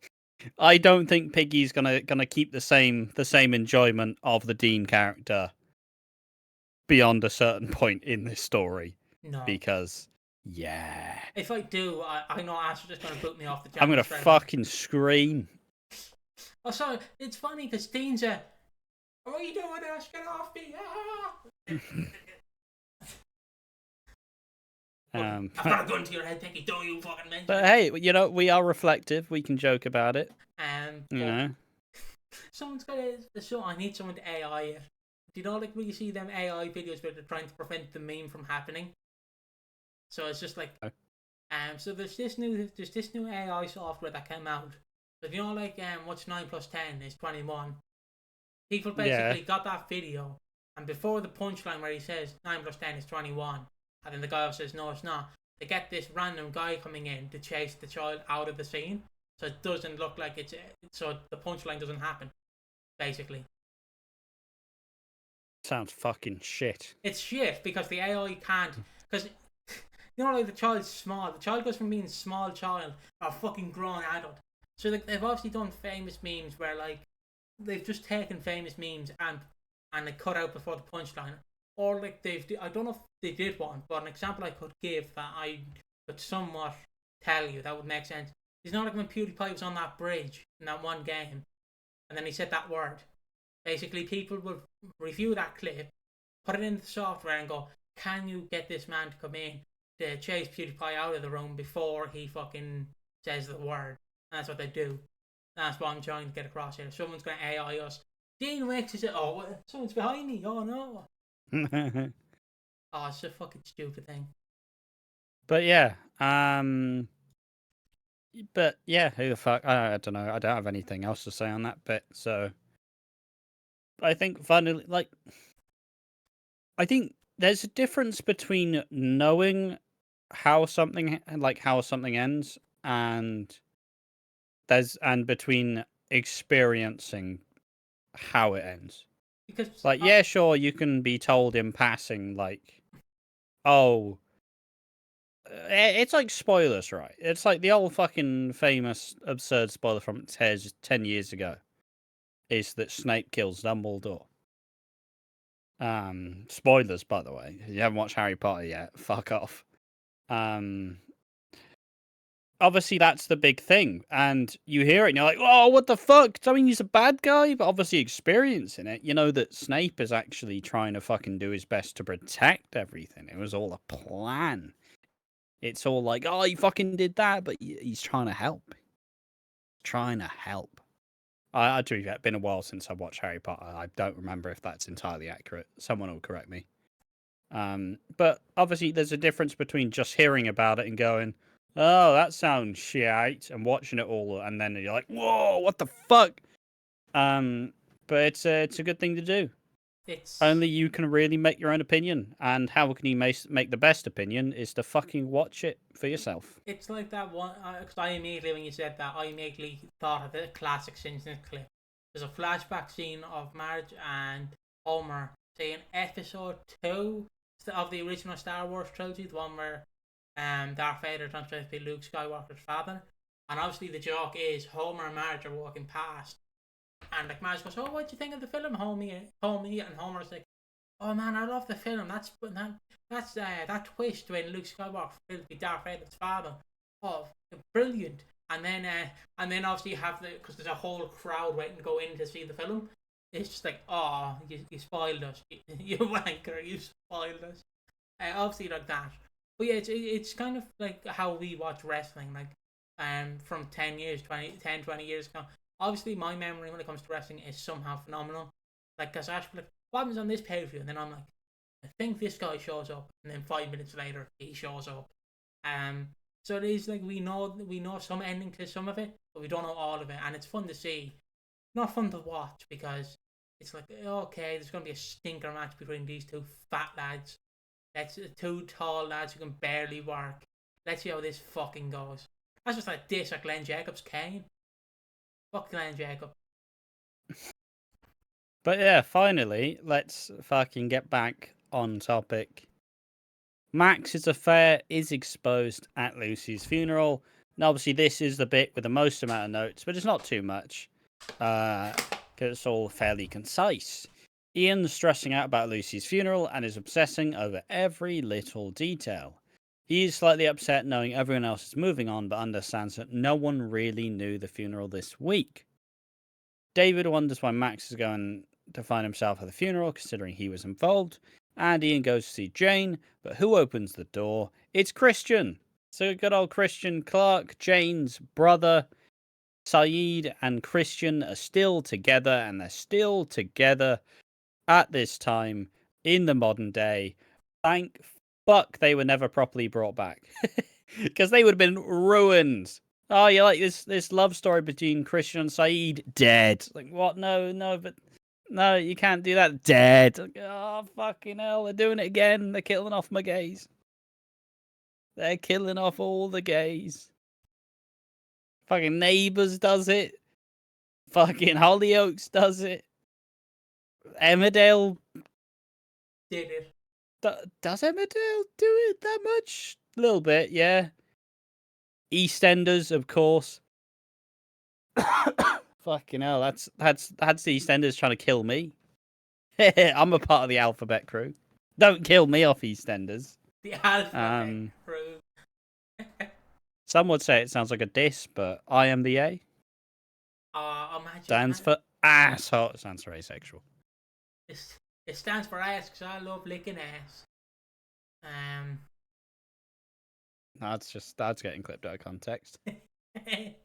Piggy's gonna keep the same enjoyment of the Dean character beyond a certain point in this story. No. Because, yeah. If I do, I know Ash is just going to boot me off the channel. I'm going to fucking scream. Oh, sorry. It's funny because Dean's what are you doing, Ash? Get off me. I've got a gun to your head, Piggy. Don't you fucking mention it. But hey, we are reflective. We can joke about it. Someone's got to... I need someone to AI it. Do you know, like, when you see them AI videos where they're trying to prevent the meme from happening? So it's just like, so there's this new AI software that came out. So you know, like, what's 9 plus 10 is 21. People basically got that video, and before the punchline where he says 9 plus 10 is 21, and then the guy says no, it's not. They get this random guy coming in to chase the child out of the scene, so it doesn't look like so the punchline doesn't happen, basically. Sounds fucking shit. It's shit because the AI can't, because you know, like, the child's small. The child goes from being a small child to a fucking grown adult. So like, they've obviously done famous memes where like they've just taken famous memes and they cut out before the punchline, or like I don't know if they did one, but an example I could give that I could somewhat tell you that would make sense. It's not like when PewDiePie was on that bridge in that one game, and then he said that word. Basically, people will review that clip, put it in the software, and go, "Can you get this man to come in to chase PewDiePie out of the room before he fucking says the word?" And that's what they do. That's what I'm trying to get across here. Someone's going to AI us. Dean Wicks is it? Oh, someone's behind me. Oh no. Oh, it's a fucking stupid thing. But yeah, who the fuck? I don't know. I don't have anything else to say on that bit. So I think finally, like, I think there's a difference between knowing how something ends and between experiencing how it ends. Because like, yeah, sure, you can be told in passing, like, oh, it's like spoilers, right? It's like the old fucking famous absurd spoiler from 10 years ago is that Snape kills Dumbledore. Spoilers, by the way. If you haven't watched Harry Potter yet, fuck off. Obviously that's the big thing, and you hear it and you're like, oh, what the fuck? I mean, he's a bad guy, but obviously experiencing it, you know that Snape is actually trying to fucking do his best to protect everything. It was all a plan. It's all like, oh, he fucking did that, but he's trying to help. Trying to help. I do. It's been a while since I watched Harry Potter. I don't remember if that's entirely accurate. Someone will correct me. But obviously there's a difference between just hearing about it and going, oh, that sounds shit, and watching it all, and then you're like, whoa, what the fuck? But it's a good thing to do. Only you can really make your own opinion, and how can you make the best opinion is to fucking watch it for yourself. It's like that one, because I immediately, when you said that, I immediately thought of the classic Simpsons clip. There's a flashback scene of Marge and Homer, say in episode 2 of the original Star Wars trilogy, the one where Darth Vader turns out to be Luke Skywalker's father. And obviously the joke is Homer and Marge are walking past, and like Marge goes, "Oh, what'd you think of the film, homie?" And Homer's like, "Oh man, I love the film. That's that twist when Luke Skywalker will be Darth Vader's father. Oh, brilliant!" And then obviously you have because there's a whole crowd waiting to go in to see the film. It's just like, oh, you spoiled us, you wanker, you spoiled us. Obviously like that. But yeah, it's kind of like how we watch wrestling, like from 10 years, 20 years ago. Obviously, my memory when it comes to wrestling is somehow phenomenal. Like, because I ask, like, what happens on this pay-per-view? And then I'm like, I think this guy shows up. And then 5 minutes later, he shows up. So it is like we know some ending to some of it, but we don't know all of it. And it's fun to see. Not fun to watch because it's like, okay, there's going to be a stinker match between these two fat lads. That's two tall lads who can barely work. Let's see how this fucking goes. That's just like diss like Glenn Jacobs' Kane. Fuck Glenn Jacob. But yeah, finally, let's fucking get back on topic. Max's affair is exposed at Lucy's funeral. And obviously this is the bit with the most amount of notes, but it's not too much. Because it's all fairly concise. Ian's stressing out about Lucy's funeral and is obsessing over every little detail. He is slightly upset knowing everyone else is moving on, but understands that no one really knew the funeral this week. David wonders why Max is going to find himself at the funeral, considering he was involved, and Ian goes to see Jane, but who opens the door? It's Christian! So good old Christian Clark, Jane's brother. Saeed and Christian are still together, and they're still together at this time in the modern day. Thank fuck they were never properly brought back. Because they would have been ruined. Oh, you like this love story between Christian and Saeed? Dead. Like, what? No, but no, you can't do that. Dead. Like, oh, fucking hell, they're doing it again. They're killing off my gays. They're killing off all the gays. Fucking Neighbours does it. Fucking Hollyoaks does it. Emmerdale did it. Does Emmerdale do it that much? A little bit, yeah. EastEnders, of course. Fucking hell, that's the EastEnders trying to kill me. I'm a part of the alphabet crew. Don't kill me off EastEnders. The alphabet crew. Some would say it sounds like a diss, but I am the A. Imagine. Stands for asshole. It stands for asexual. It stands for ass because I love licking ass. That's getting clipped out of context. I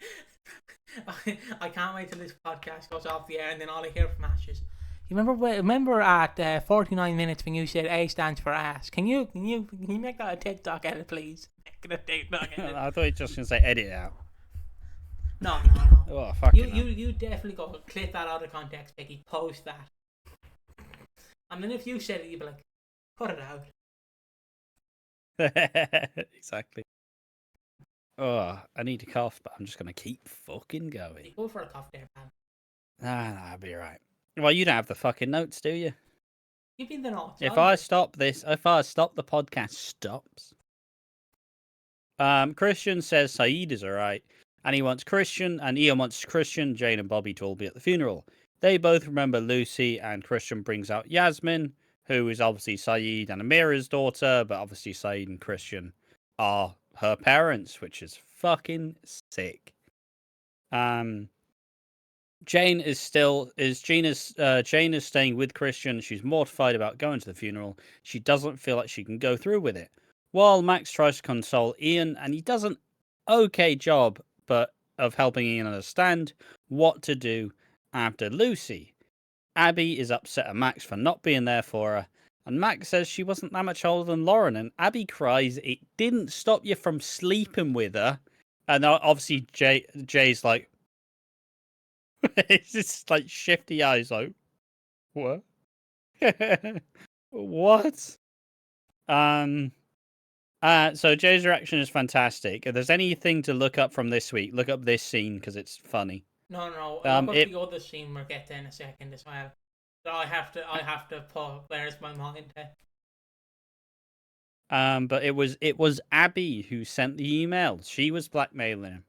can't wait till this podcast goes off the air and then all I hear from Ash is, you remember at 49 minutes when you said A stands for ass? Can you make that a TikTok edit, please? Make it a TikTok edit. I thought you were just gonna say edit it out. No. Oh, fuck You definitely go clip that out of context, Piggy. Post that. And then if you said it, you'd be like, put it out. Exactly. Oh, I need to cough, but I'm just gonna keep fucking going. Go for a cough there, man. Nah, I'll be alright. Well, you don't have the fucking notes, do you? Give me the notes. If I stop the podcast stops. Christian says Saeed is alright, and he wants Christian, and Ian wants Christian, Jane, and Bobby to all be at the funeral. They both remember Lucy, and Christian brings out Yasmin, who is obviously Saeed and Amira's daughter, but obviously Saeed and Christian are her parents, which is fucking sick. Jane is staying with Christian. She's mortified about going to the funeral. She doesn't feel like she can go through with it. While Max tries to console Ian, and he does an okay job, but of helping Ian understand what to do after Lucy. Abby is upset at Max for not being there for her, and Max says she wasn't that much older than Lauren, and Abby cries, it didn't stop you from sleeping with her. And obviously Jay's like, it's just like shifty eyes, like, what? What? So Jay's reaction is fantastic. If there's anything to look up from this week, look up this scene because it's funny. No. Look up the other scene we'll get to in a second as well. So I have to pull. Where's my mind? But it was Abby who sent the email. She was blackmailing him.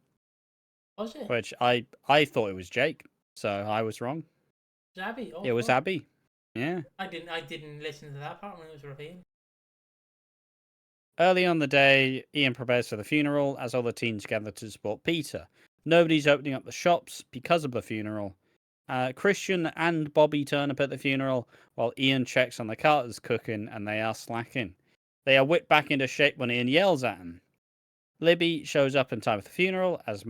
Was it? Which I thought it was Jake, so I was wrong. It was Abby. Oh, it was Abby. Yeah. I didn't listen to that part when it was revealed. Early on the day, Ian prepares for the funeral as all the teens gather to support Peter. Nobody's opening up the shops because of the funeral. Christian and Bobby turn up at the funeral while Ian checks on the Carters cooking and they are slacking. They are whipped back into shape when Ian yells at them. Libby shows up in time for the funeral as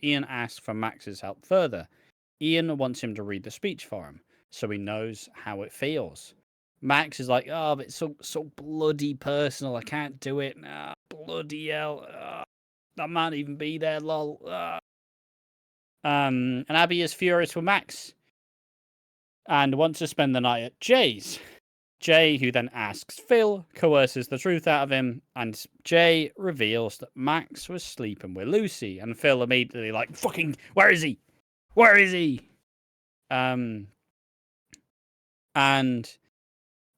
Ian asks for Max's help further. Ian wants him to read the speech for him, so he knows how it feels. Max is like, oh, but it's so bloody personal. I can't do it. Bloody hell. I might even be there, lol. And Abby is furious with Max and wants to spend the night at Jay's. Jay, who then asks Phil, coerces the truth out of him, and Jay reveals that Max was sleeping with Lucy, and Phil immediately like, fucking, where is he? Where is he? And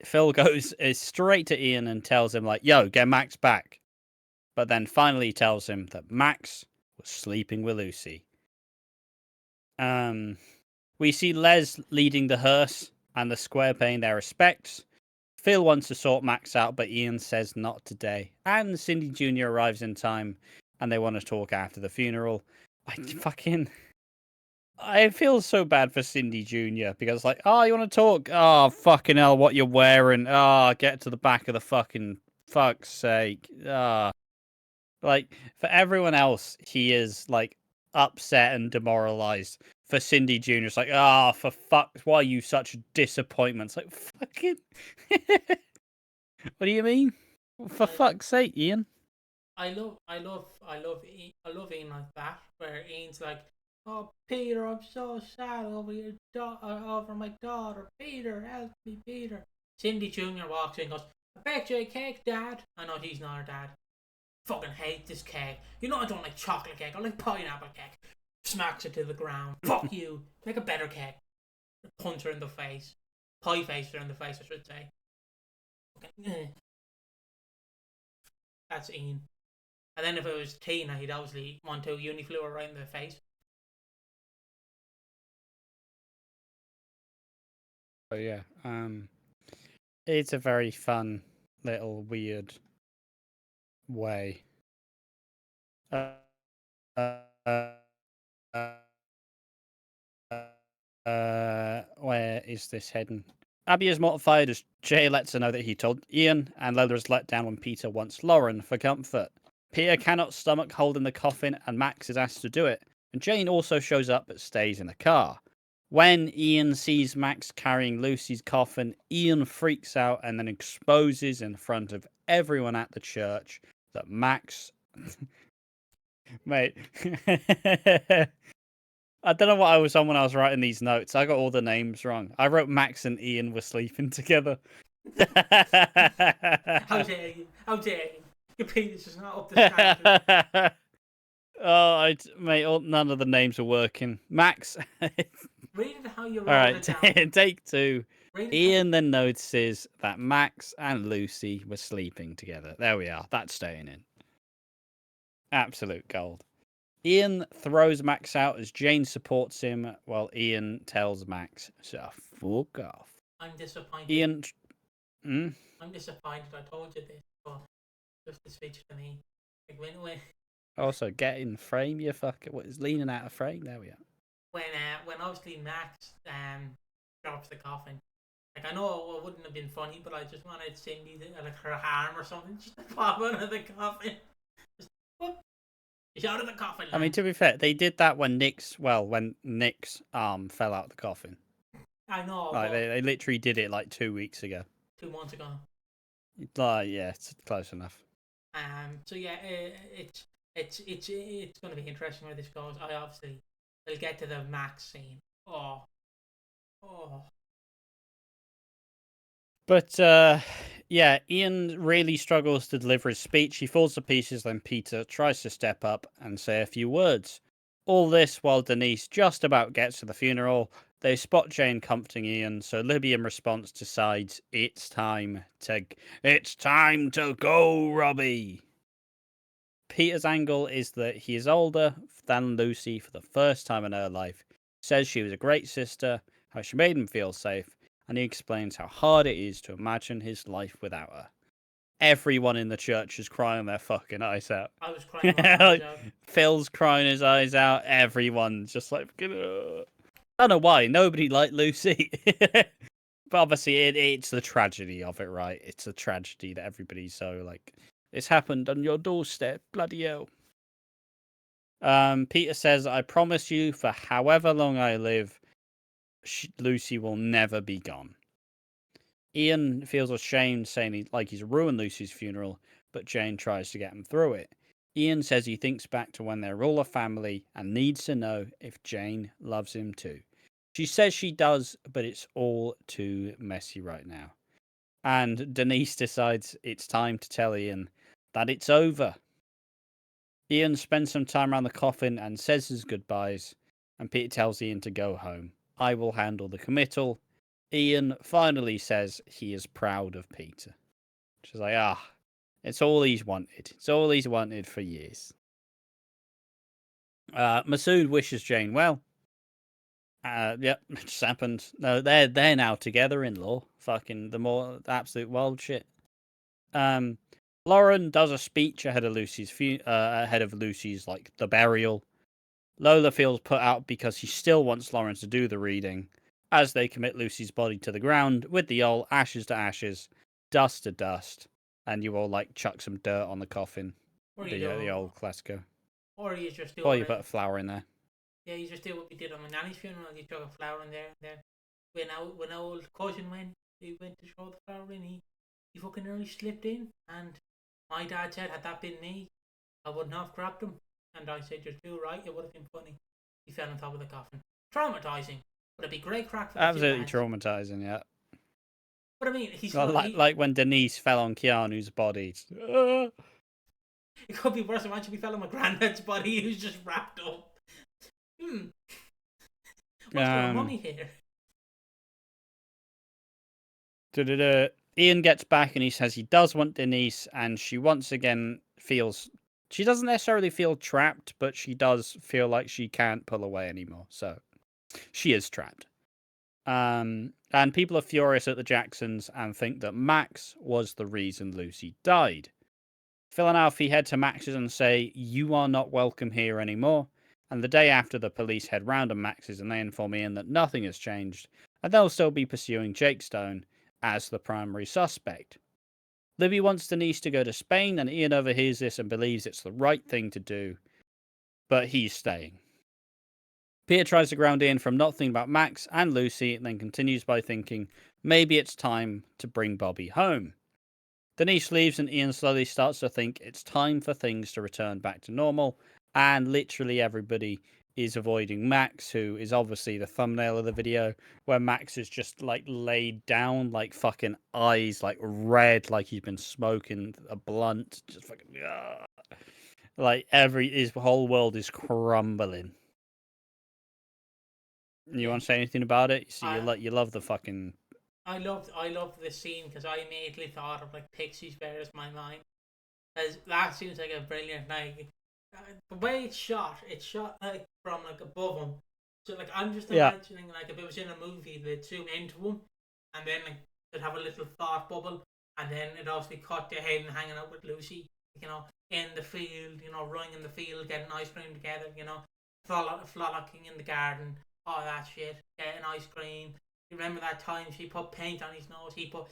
Phil goes straight to Ian and tells him, like, yo, get Max back. But then finally tells him that Max was sleeping with Lucy. We see Les leading the hearse and the square paying their respects. Phil wants to sort Max out, but Ian says not today. And Cindy Jr. arrives in time, and they want to talk after the funeral. I feel so bad for Cindy Jr. because, like, oh, you want to talk? Oh, fucking hell, what you're wearing? Oh, get to the back of the fuck's sake. Like, for everyone else, he is, like, upset and demoralized. For Cindy Jr., it's like, for fuck, why are you such a disappointment? It's like, fucking... What do you mean? For fuck's sake, Ian. I love Ian like that, where Ian's like, oh, Peter, I'm so sad over over my daughter. Peter, help me, Peter. Cindy Jr. walks in and goes, I bet you a cake, Dad. I know he's not her dad. Fucking hate this cake. You know I don't like chocolate cake. I like pineapple cake. Smacks it to the ground. Fuck you. Make a better cake. Punch her in the face. Pie face her in the face, I should say. Okay. That's Ian. And then if it was Tina, he'd obviously want to uniflu her right in the face. Oh yeah. It's a very fun little weird way. Uh, uh, where is this heading? Abby is mortified as Jay lets her know that he told Ian, and Lola is let down when Peter wants Lauren for comfort. Peter cannot stomach holding the coffin, and Max is asked to do it, and Jane also shows up but stays in the car. When Ian sees Max carrying Lucy's coffin, Ian freaks out and then exposes in front of everyone at the church that Max... Mate... I don't know what I was on when I was writing these notes. I got all the names wrong. I wrote Max and Ian were sleeping together. How dare you? How dare you? Your penis is not up to standard. Oh, mate, none of the names are working. Max. Read it how you wrote All right, it down. take two. Read it Ian then notices that Max and Lucy were sleeping together. There we are. That's staying in. Absolute gold. Ian throws Max out as Jane supports him while Ian tells Max to fuck off. I'm disappointed. Ian... I'm disappointed. I told you this, but just the speech to me. Like when Also, get in frame, you fucker. What is leaning out of frame? There we are. When obviously Max drops the coffin. Like, I know it wouldn't have been funny, but I just wanted Cindy to, like, her arm or something just to pop out of the coffin. Just whoop. She's out of the coffin. I mean, to be fair, they did that when Nick's arm fell out of the coffin. I know. Like, they literally did it like 2 weeks ago. 2 months ago. Yeah, it's close enough. So yeah, it's going to be interesting where this goes. I obviously will get to the Max scene. Oh. But yeah, Ian really struggles to deliver his speech. He falls to pieces. Then Peter tries to step up and say a few words. All this while Denise just about gets to the funeral. They spot Jane comforting Ian, so Libby in response decides it's time to go, Robbie. Peter's angle is that he is older than Lucy for the first time in her life. Says she was a great sister, how she made him feel safe, and he explains how hard it is to imagine his life without her. Everyone in the church is crying their fucking eyes out. I was crying my eyes out. Phil's crying his eyes out. Everyone's just like, I don't know why. Nobody liked Lucy. But obviously, it's the tragedy of it, right? It's the tragedy that everybody's so like, it's happened on your doorstep. Bloody hell. Peter says, I promise you, for however long I live, Lucy will never be gone. Ian feels ashamed, saying he's ruined Lucy's funeral, but Jane tries to get him through it. Ian says he thinks back to when they're all a family and needs to know if Jane loves him too. She says she does, but it's all too messy right now. And Denise decides it's time to tell Ian that it's over. Ian spends some time around the coffin and says his goodbyes, and Peter tells Ian to go home. I will handle the committal. Ian finally says he is proud of Peter. She's like, it's all he's wanted. It's all he's wanted for years. Masood wishes Jane well. Yep, it just happened. No, they're now together in law. Fucking the absolute wild shit. Lauren does a speech ahead of Lucy's like the burial. Lola feels put out because she still wants Lauren to do the reading as they commit Lucy's body to the ground with the old ashes to ashes, dust to dust, and you all like chuck some dirt on the coffin. The old Classico. Or you just do. Or you put a flower in there. Yeah, you just do what we did on my nanny's funeral. You chuck a flower in there, and then when our old cousin went to throw the flower in, he fucking nearly slipped in, and my dad said, had that been me, I wouldn't have grabbed him. And I said, you're too right, it would have been funny. He fell on top of the coffin. Traumatising. But it'd be great crack for the absolutely traumatising, yeah. But I mean, he's like when Denise fell on Keanu's body. It could be worse. Imagine we fell on my granddad's body. He was just wrapped up. What's going on here? Ian gets back and he says he does want Denise, and she once again feels... She doesn't necessarily feel trapped, but she does feel like she can't pull away anymore. So she is trapped. And people are furious at the Jacksons and think that Max was the reason Lucy died. Phil and Alfie head to Max's and say, "You are not welcome here anymore." And the day after, the police head round to Max's and they inform Ian that nothing has changed and they'll still be pursuing Jake Stone as the primary suspect. Libby wants Denise to go to Spain and Ian overhears this and believes it's the right thing to do, but he's staying. Peter tries to ground Ian from not thinking about Max and Lucy and then continues by thinking maybe it's time to bring Bobby home. Denise leaves and Ian slowly starts to think it's time for things to return back to normal, and literally everybody is avoiding Max, who is obviously the thumbnail of the video, where Max is just like laid down, like fucking eyes like red, like he's been smoking a blunt, just fucking like his whole world is crumbling. You want to say anything about it? You see, you love the fucking. I loved this scene because I immediately thought of like Pixie's Bears My Mind, because that seems like a brilliant, like the way it's shot like from like above him. So like I'm just imagining like if it was in a movie, they'd zoom into him, and then like they'd have a little thought bubble, and then it obviously cut to him hanging out with Lucy, you know, in the field, you know, running in the field, getting ice cream together, you know, frolicking in the garden, all that shit, getting ice cream. You remember that time she put paint on his nose? He put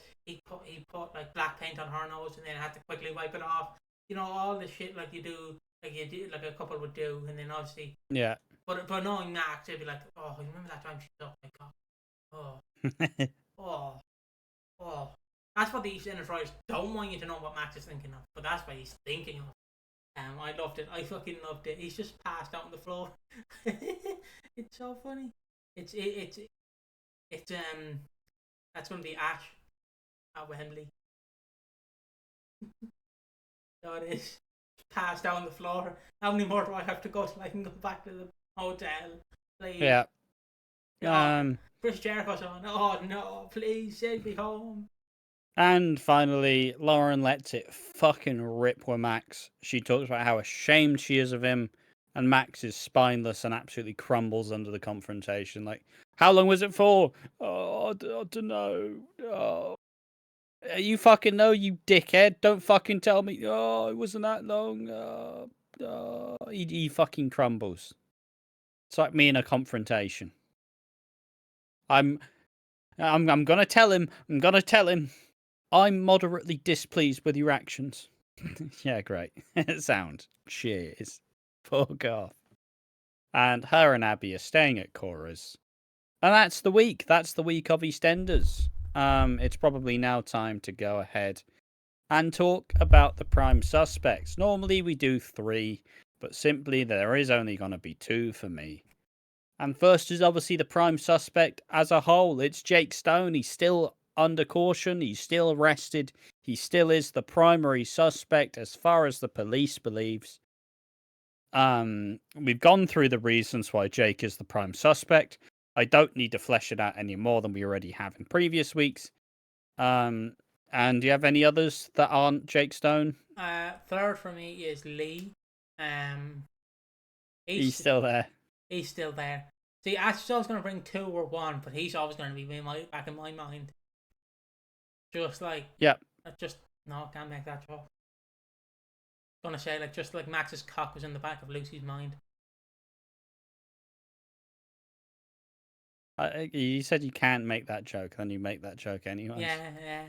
like black paint on her nose, and then had to quickly wipe it off. You know, all the shit like you do, like a couple would do, and then obviously. Yeah. But knowing Max, they'd be like, "Oh, you remember that time she thought, my God, oh." That's what the EastEnders writers don't want you to know what Max is thinking of, but that's what he's thinking of. I loved it. I fucking loved it. He's just passed out on the floor. It's so funny. It's that's gonna be Ash at Wembley. So it is. Passed out on the floor. How many more do I have to go till I can go back to the hotel? Please. Yeah. Chris Jericho's on. Oh no, please send me home. And finally, Lauren lets it fucking rip with Max. She talks about how ashamed she is of him, and Max is spineless and absolutely crumbles under the confrontation. Like, how long was it for? Oh, I don't know. Oh. You fucking know, you dickhead. Don't fucking tell me. Oh, it wasn't that long. He fucking crumbles. It's like me in a confrontation. I'm gonna tell him. I'm moderately displeased with your actions. Yeah, great. Sound. Cheers. Fuck off. And her and Abby are staying at Cora's. And that's the week. That's the week of EastEnders. It's probably now time to go ahead and talk about the prime suspects. Normally we do 3, but simply there is only going to be 2 for me. And first is obviously the prime suspect as a whole. It's Jake Stone. He's still under caution. He's still arrested. He still is the primary suspect as far as the police believes. We've gone through the reasons why Jake is the prime suspect. I don't need to flesh it out any more than we already have in previous weeks. And do you have any others that aren't Jake Stone? Third for me is Lee. He's still there. He's still there. See, Ash was always going to bring 2 or 1, but he's always going to be back in my mind. Just like, no, can't make that joke. Gonna say like just like Max's cock was in the back of Lucy's mind. You said you can't make that joke, then you make that joke anyway. Yeah.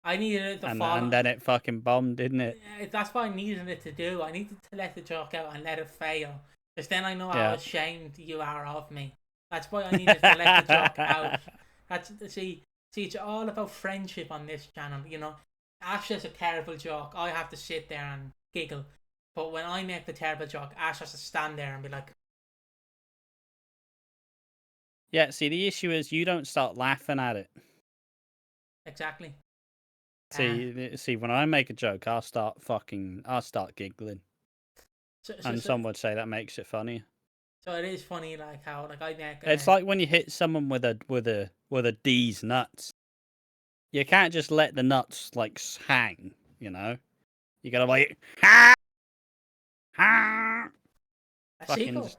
I needed it to fall. And then it fucking bombed, didn't it? Yeah, that's what I needed it to do. I needed to let the joke out and let it fail. Because then I know how ashamed you are of me. That's why I needed to let the joke out. See, it's all about friendship on this channel, you know. Ash has a terrible joke. I have to sit there and giggle. But when I make the terrible joke, Ash has to stand there and be like... Yeah, see, the issue is you don't start laughing at it. Exactly. See, when I make a joke, I'll start giggling. And some would say that makes it funny. So it is funny, like how, like I make. It's like when you hit someone with a D's nuts. You can't just let the nuts like hang, you know. You gotta like fucking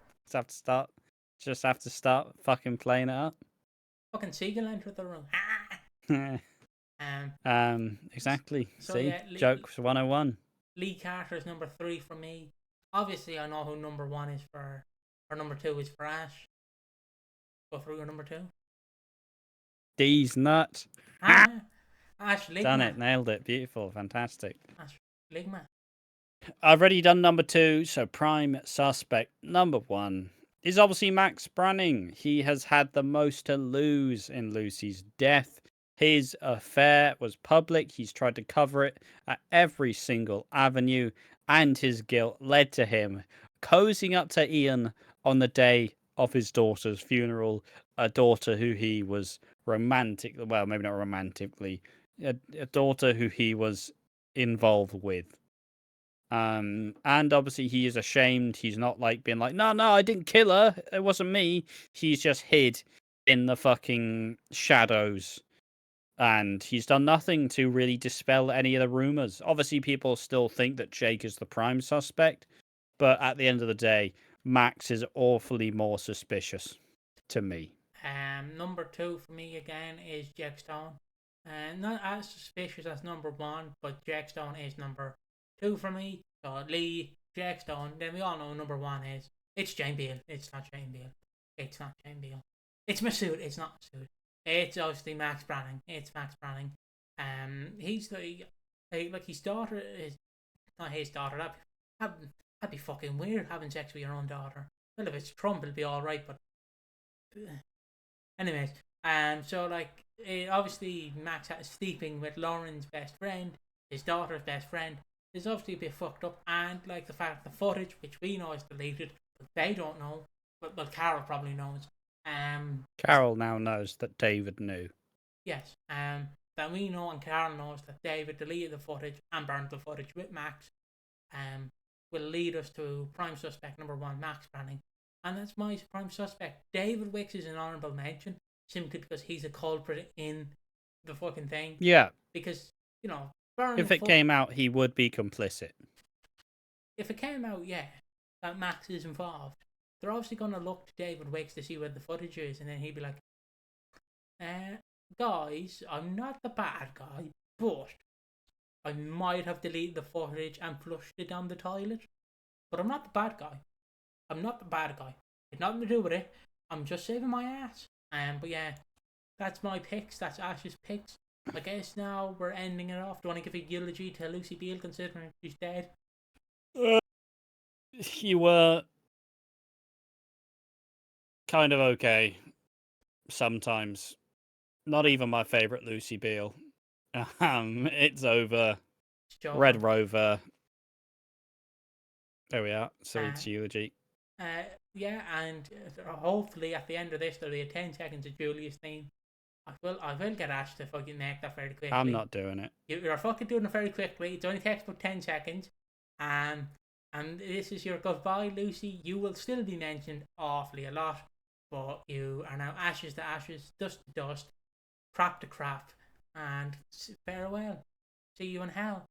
just have to start fucking playing it up. Fucking seagull entered the room. Exactly. So See, yeah, jokes 101. Lee Carter's number 3 for me. Obviously, I know who number 1 is for, or number 2 is for Ash. Go through your number 2. D's nuts. Ash Ligma. Done it, nailed it. Beautiful, fantastic. Ash Ligma. I've already done number 2, so prime suspect number 1 is obviously Max Branning. He has had the most to lose in Lucy's death. His affair was public. He's tried to cover it at every single avenue, and his guilt led to him cozying up to Ian on the day of his daughter's funeral, a daughter who he was maybe not romantically, a daughter who he was involved with. And obviously he is ashamed. He's not like being like, no, I didn't kill her. It wasn't me. He's just hid in the fucking shadows. And he's done nothing to really dispel any of the rumors. Obviously, people still think that Jake is the prime suspect. But at the end of the day, Max is awfully more suspicious to me. Number 2 for me again is Jack Stone. Not as suspicious as number 1, but Jack Stone is number 2 for me. So Lee, Jack Stone. Then we all know number 1 is it's Jane Beale. It's not Jane Beale. It's not Jane Beale. It's Masood. It's not Masood. It's obviously Max Branning. It's Max Branning. He's like his daughter is not his daughter. That'd be fucking weird having sex with your own daughter. Well, if it's Trump, it'll be all right. But anyways, so like obviously Max is sleeping with Lauren's best friend, his daughter's best friend. Is obviously a bit fucked up, and like the fact the footage, which we know is deleted, but they don't know. But Carol probably knows. Carol now knows that David knew. Yes. That we know and Carol knows that David deleted the footage and burned the footage with Max. Will lead us to prime suspect number 1, Max Branning. And that's my prime suspect. David Wicks is an honourable mention simply because he's a culprit in the fucking thing. Yeah. Because, if it came out, he would be complicit. If it came out, yeah, that Max is involved, they're obviously going to look to David Wicks to see where the footage is, and then he'd be like, guys, I'm not the bad guy, but I might have deleted the footage and flushed it down the toilet. But I'm not the bad guy. I'm not the bad guy. It's nothing to do with it. I'm just saving my ass. But yeah, that's my picks. That's Ash's picks. I guess now we're ending it off. Do you want to give a eulogy to Lucy Beale considering she's dead? You were kind of okay sometimes. Not even my favourite Lucy Beale. It's over. Red Rover. There we are. So it's eulogy. Yeah, and hopefully at the end of this there'll be a 10 seconds of Julia's theme. I will get Ash to fucking make that very quickly. I'm not doing it. You're fucking doing it very quickly. It only takes about 10 seconds. And this is your goodbye, Lucy. You will still be mentioned awfully a lot, but you are now ashes to ashes, dust to dust, crap to crap, and farewell. See you in hell.